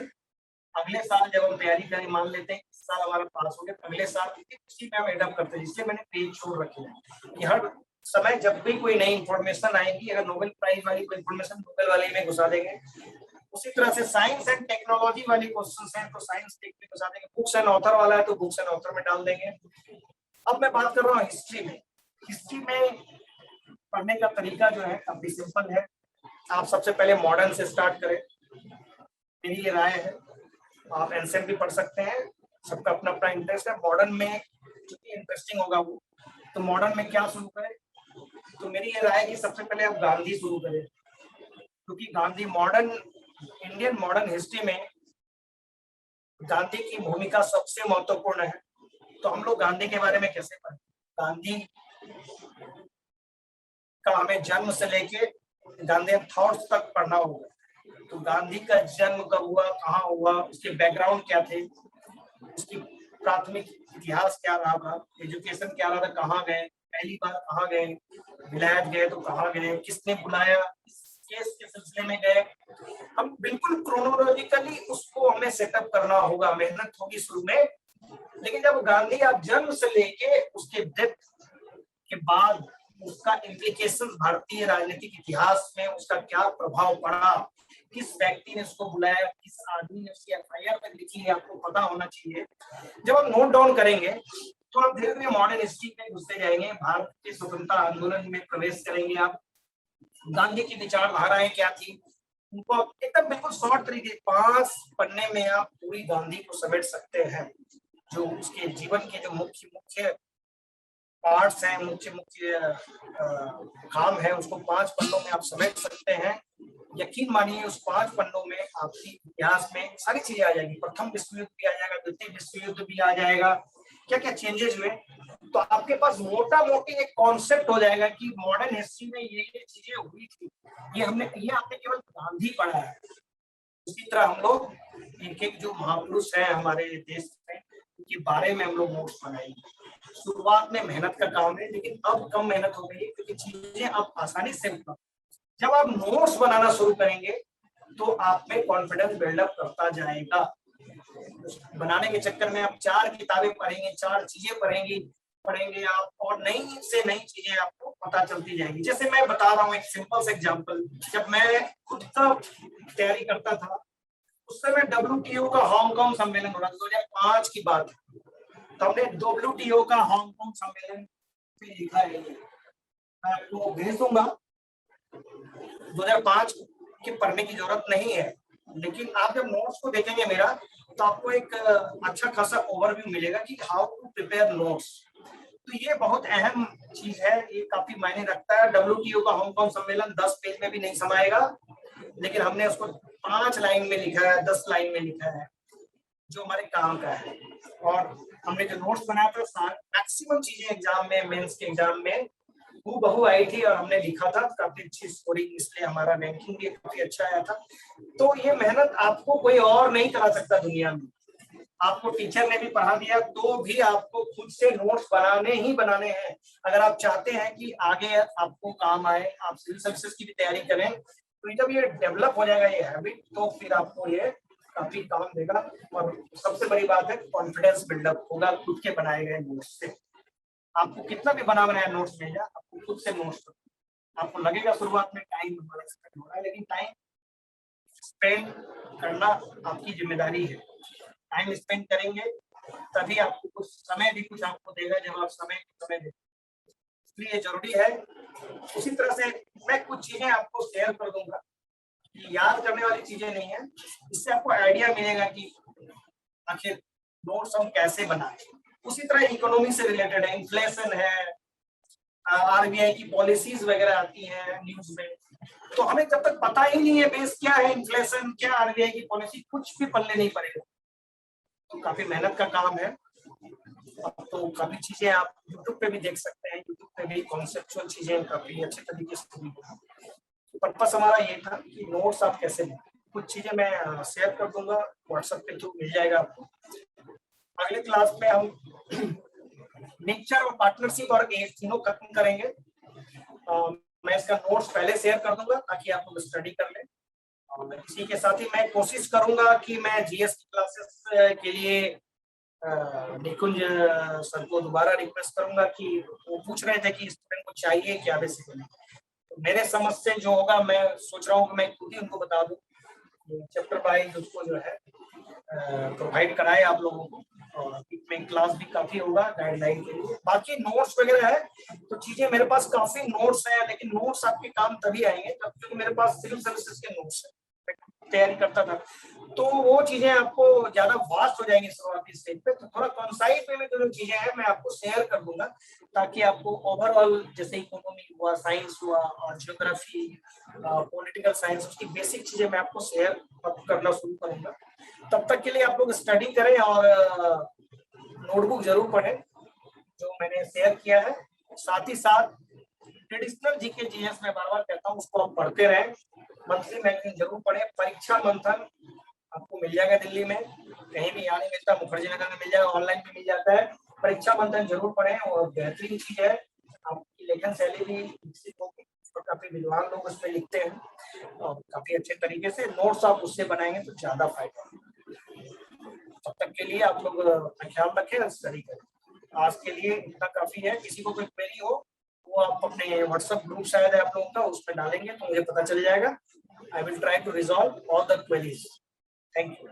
A: अगले साल जब हम तैयारी करें, मान लेते हैं इस साल हमारा पास हो गया, अगले साल उसी में हम एडप्ट करते हैं, जिससे मैंने पेज छोड़ रखे हैं कि हर समय जब भी कोई नई इंफॉर्मेशन आएगी, अगर नोबेल प्राइज वाली कोई इंफॉर्मेशन नोबेल वाली में घुसा देंगे, उसी तरह से साइंस एंड टेक्नोलॉजी वाली क्वेश्चन है तो साइंस टेक में घुसा देंगे, बुक्स एंड ऑथर वाला है तो बुक्स एंड ऑथर में डाल देंगे। अब मैं बात कर रहा हूँ हिस्ट्री में। हिस्ट्री में पढ़ने का तरीका जो है काफी सिंपल है। आप सबसे पहले मॉडर्न से स्टार्ट करें, मेरी ये राय है। आप एंशिएंट भी पढ़ सकते हैं, सबका अपना अपना इंटरेस्ट है। मॉडर्न में जितनी इंटरेस्टिंग होगा वो, तो मॉडर्न में क्या शुरू करें, तो मेरी ये राय है कि सबसे पहले आप गांधी शुरू करें, क्योंकि Gandhi modern Indian modern history में गांधी की भूमिका सबसे महत्वपूर्ण है। तो हम लोग गांधी के बारे में कैसे पढ़ें, गांधी का हमें जन्म से लेके गांधी थॉट्स तक पढ़ना होगा। तो गांधी का जन्म कब हुआ, कहाँ हुआ, उसके बैकग्राउंड क्या थे, उसकी प्राथमिक इतिहास क्या रहा था, एजुकेशन क्या रहा था, कहाँ गए, पहली बार कहाँ गए, विलायत गए तो कहाँ गए, किसने बुलाया, केस के सिलसिले में गए। हम बिल्कुल क्रोनोलॉजिकली उसको हमें सेटअप करना होगा, मेहनत होगी शुरू में। लेकिन जब गांधी आप जन्म से लेके उसके डेथ के बाद उसका इम्प्लीकेशन भारतीय राजनीतिक इतिहास में उसका क्या प्रभाव पड़ा, किस व्यक्ति ने उसको बुलाया, किस आदमी ने उसकी एफआईआर तक लिखी है, आपको पता होना चाहिए। जब आप नोट डाउन करेंगे तो आप धीरे धीरे मॉडर्न हिस्ट्री में घुसते जाएंगे, भारत के स्वतंत्रता आंदोलन में प्रवेश करेंगे आप। गांधी की विचारधाराएं क्या थी उनको एकदम बिल्कुल शॉर्ट तरीके 5 पन्ने में आप पूरी गांधी को समेट सकते हैं। जो उसके जीवन के जो मुख्य मुख्य पार्ट्स हैं, मुख्य मुख्य काम है, उसको 5 पन्नों में आप समेट सकते हैं। यकीन मानिए उस 5 पन्नों में आपकी इतिहास में सारी चीजें आ जाएगी। प्रथम विश्व युद्ध भी आ जाएगा, द्वितीय विश्व युद्ध भी आ जाएगा, क्या क्या चेंजेस हुए। तो आपके पास मोटा मोटी एक कॉन्सेप्ट हो जाएगा कि मॉडर्न हिस्ट्री में ये चीजें हुई थी। ये आपने केवल गांधी पढ़ा है। उसी तरह हम लोग एक एक जो महापुरुष है हमारे देश में उनके बारे में हम लोग नोट्स बनाएंगे। शुरुआत में मेहनत का काम है, लेकिन अब कम मेहनत हो गई क्योंकि चीजें आप आसानी से जब आप नोट्स बनाना शुरू करेंगे तो आप में कॉन्फिडेंस बिल्डअप करता जाएगा। बनाने के चक्कर में आप 4 किताबें पढ़ेंगे, 4 चीजें पढ़ेंगे आप, और नई से नई चीजें आपको पता चलती जाएगी। जैसे मैं बता रहा हूँ एक सिंपल से एग्जांपल, जब मैं खुद का तैयारी करता था उस समय WTO का हांगकांग सम्मेलन हो रहा था, 2005 की बात है। तो हमने WTO का हांगकांग सम्मेलन पे लिखा है, मैं आपको भेज दूंगा। 2005 की पढ़ने की जरूरत नहीं है, लेकिन आप जब नोट्स को देखेंगे मेरा तो आपको एक अच्छा खासा ओवरव्यू मिलेगा कि हाउ टू प्रिपेयर नोट्स। तो ये बहुत अहम चीज है, ये काफी मायने रखता है। WTO का हांगकांग सम्मेलन 10 पेज में भी नहीं समाएगा, लेकिन हमने उसको 5 लाइन में लिखा है, 10 लाइन में लिखा है, जो हमारे काम का है। और हमने जो नोट्स बनाया था मैक्सिमम चीजें एग्जाम में, मेंस के एग्जाम में वो बहु आई थी और हमने लिखा था, काफी अच्छी स्कोरिंग, इसलिए हमारा रैंकिंग भी काफी अच्छा आया था। तो ये मेहनत आपको कोई और नहीं करा सकता दुनिया में। आपको टीचर ने भी पढ़ा दिया तो भी आपको खुद से नोट्स बनाने हैं। अगर आप चाहते हैं कि आगे आपको काम आए, आप सिविल सर्विसेज की भी तैयारी करें, तो जब ये डेवलप हो जाएगा ये हैबिट, तो फिर आपको ये काफी काम देगा। और सबसे बड़ी बात है कॉन्फिडेंस बिल्डअप होगा खुद के बनाए गए नोट्स से। आपको कितना भी बनाया नोट्स भेजा, आपको खुद से नोट्स, आपको लगेगा शुरुआत में टाइम हमारा स्पेंड हो रहा है, लेकिन टाइम स्पेंड करना आपकी जिम्मेदारी है। टाइम स्पेंड करेंगे तभी आपको कुछ समय भी कुछ आपको देगा, जब आप समय देंगे, इसलिए जरूरी है। उसी तरह से मैं कुछ चीजें आपको शेयर कर दूंगा, याद करने वाली चीजें नहीं है, इससे आपको आइडिया मिलेगा कि आखिर नोट्स हम कैसे बनाएं। उसी तरह इकोनॉमी से रिलेटेड है, इन्फ्लेशन है, RBI की पॉलिसीज वगैरह आती हैं न्यूज में, तो हमें जब तक पता ही नहीं है बेस क्या है, इन्फ्लेशन क्या, आरबीआई की पॉलिसी, कुछ भी पल्ले नहीं पड़ेगा। तो काफी मेहनत का काम है। अब तो काफी चीजें आप यूट्यूब पे भी देख सकते हैं, यूट्यूब पे भी कॉन्सेप्चुअल चीजें काफी अच्छे तरीके से। पर्पस हमारा ये था कि नोट्स आप कैसे लें। कुछ चीजें मैं शेयर कर दूंगा व्हाट्सएप के थ्रू, मिल जाएगा आपको। अगले क्लास में हम मिक्सचर और पार्टनरशिप और एज तीनों खत्म करेंगे। मैं इसका नोट्स पहले शेयर कर दूंगा ताकि आप लोग स्टडी कर लें। और इसी के साथ ही मैं कोशिश करूंगा कि मैं जीएस की क्लासेस के लिए निकुंज सर को दोबारा रिक्वेस्ट करूंगा कि वो पूछ रहे थे कि स्टूडेंट को चाहिए क्या बेसिकली। तो मेरे समझ से जो होगा मैं सोच रहा हूँ कि मैं खुद ही उनको बता दूं, चैप्टर वाइज उसको जो है प्रोवाइड कराए आप लोगों को। और में क्लास भी काफी होगा गाइडलाइन के लिए। बाकी नोट्स वगैरह है तो चीजें मेरे पास काफी नोट्स है, लेकिन नोट्स आपके काम तभी आएंगे जब तक मेरे पास सिविल सर्विसेज के नोट्स है, तैयारी करता था। तो वो चीजें आपको ज्यादा वास्ट हो जाएंगी शुरुआती स्टेज पे। तो थोड़ा कंसाइज में जो चीजें हैं मैं आपको शेयर कर दूंगा ताकि आपको ओवरऑल, जैसे इकोनॉमी हुआ, साइंस हुआ, और जियोग्राफी, पॉलिटिकल साइंस, उसकी बेसिक चीजें मैं आपको शेयर करना शुरू करूंगा। तब तक के लिए आप लोग स्टडी करें और नोटबुक जरूर पढ़ें जो मैंने शेयर किया है। साथ ही साथ ट्रेडिशनल जीके जीएस में बार बार कहता हूँ उसको आप पढ़ते रहें। मंथली मैगजीन जरूर पढ़ें। परीक्षा मंथन आपको मिल जाएगा दिल्ली में, कहीं भी यहाँ नहीं मिलता, मुखर्जी नगर में मिल जाएगा, ऑनलाइन भी मिल जाता है। परीक्षा मंथन जरूर पढ़ें और बेहतरीन चीज है, आपकी लेखन शैली भी विकसित होगी और काफी विद्वान लोग उसमें लिखते हैं और काफी अच्छे तरीके से नोट्स आप उससे बनाएंगे तो ज्यादा फायदा। तब तक के लिए आप लोग अपना ख्याल रखें, स्टडी करें। आज के लिए इतना काफी है। किसी को कोई क्वेरी हो वो आप अपने व्हाट्सएप ग्रुप शायद है आप लोगों का, उसमें डालेंगे तो मुझे पता चल जाएगा। I will try to resolve all the queries. Thank you.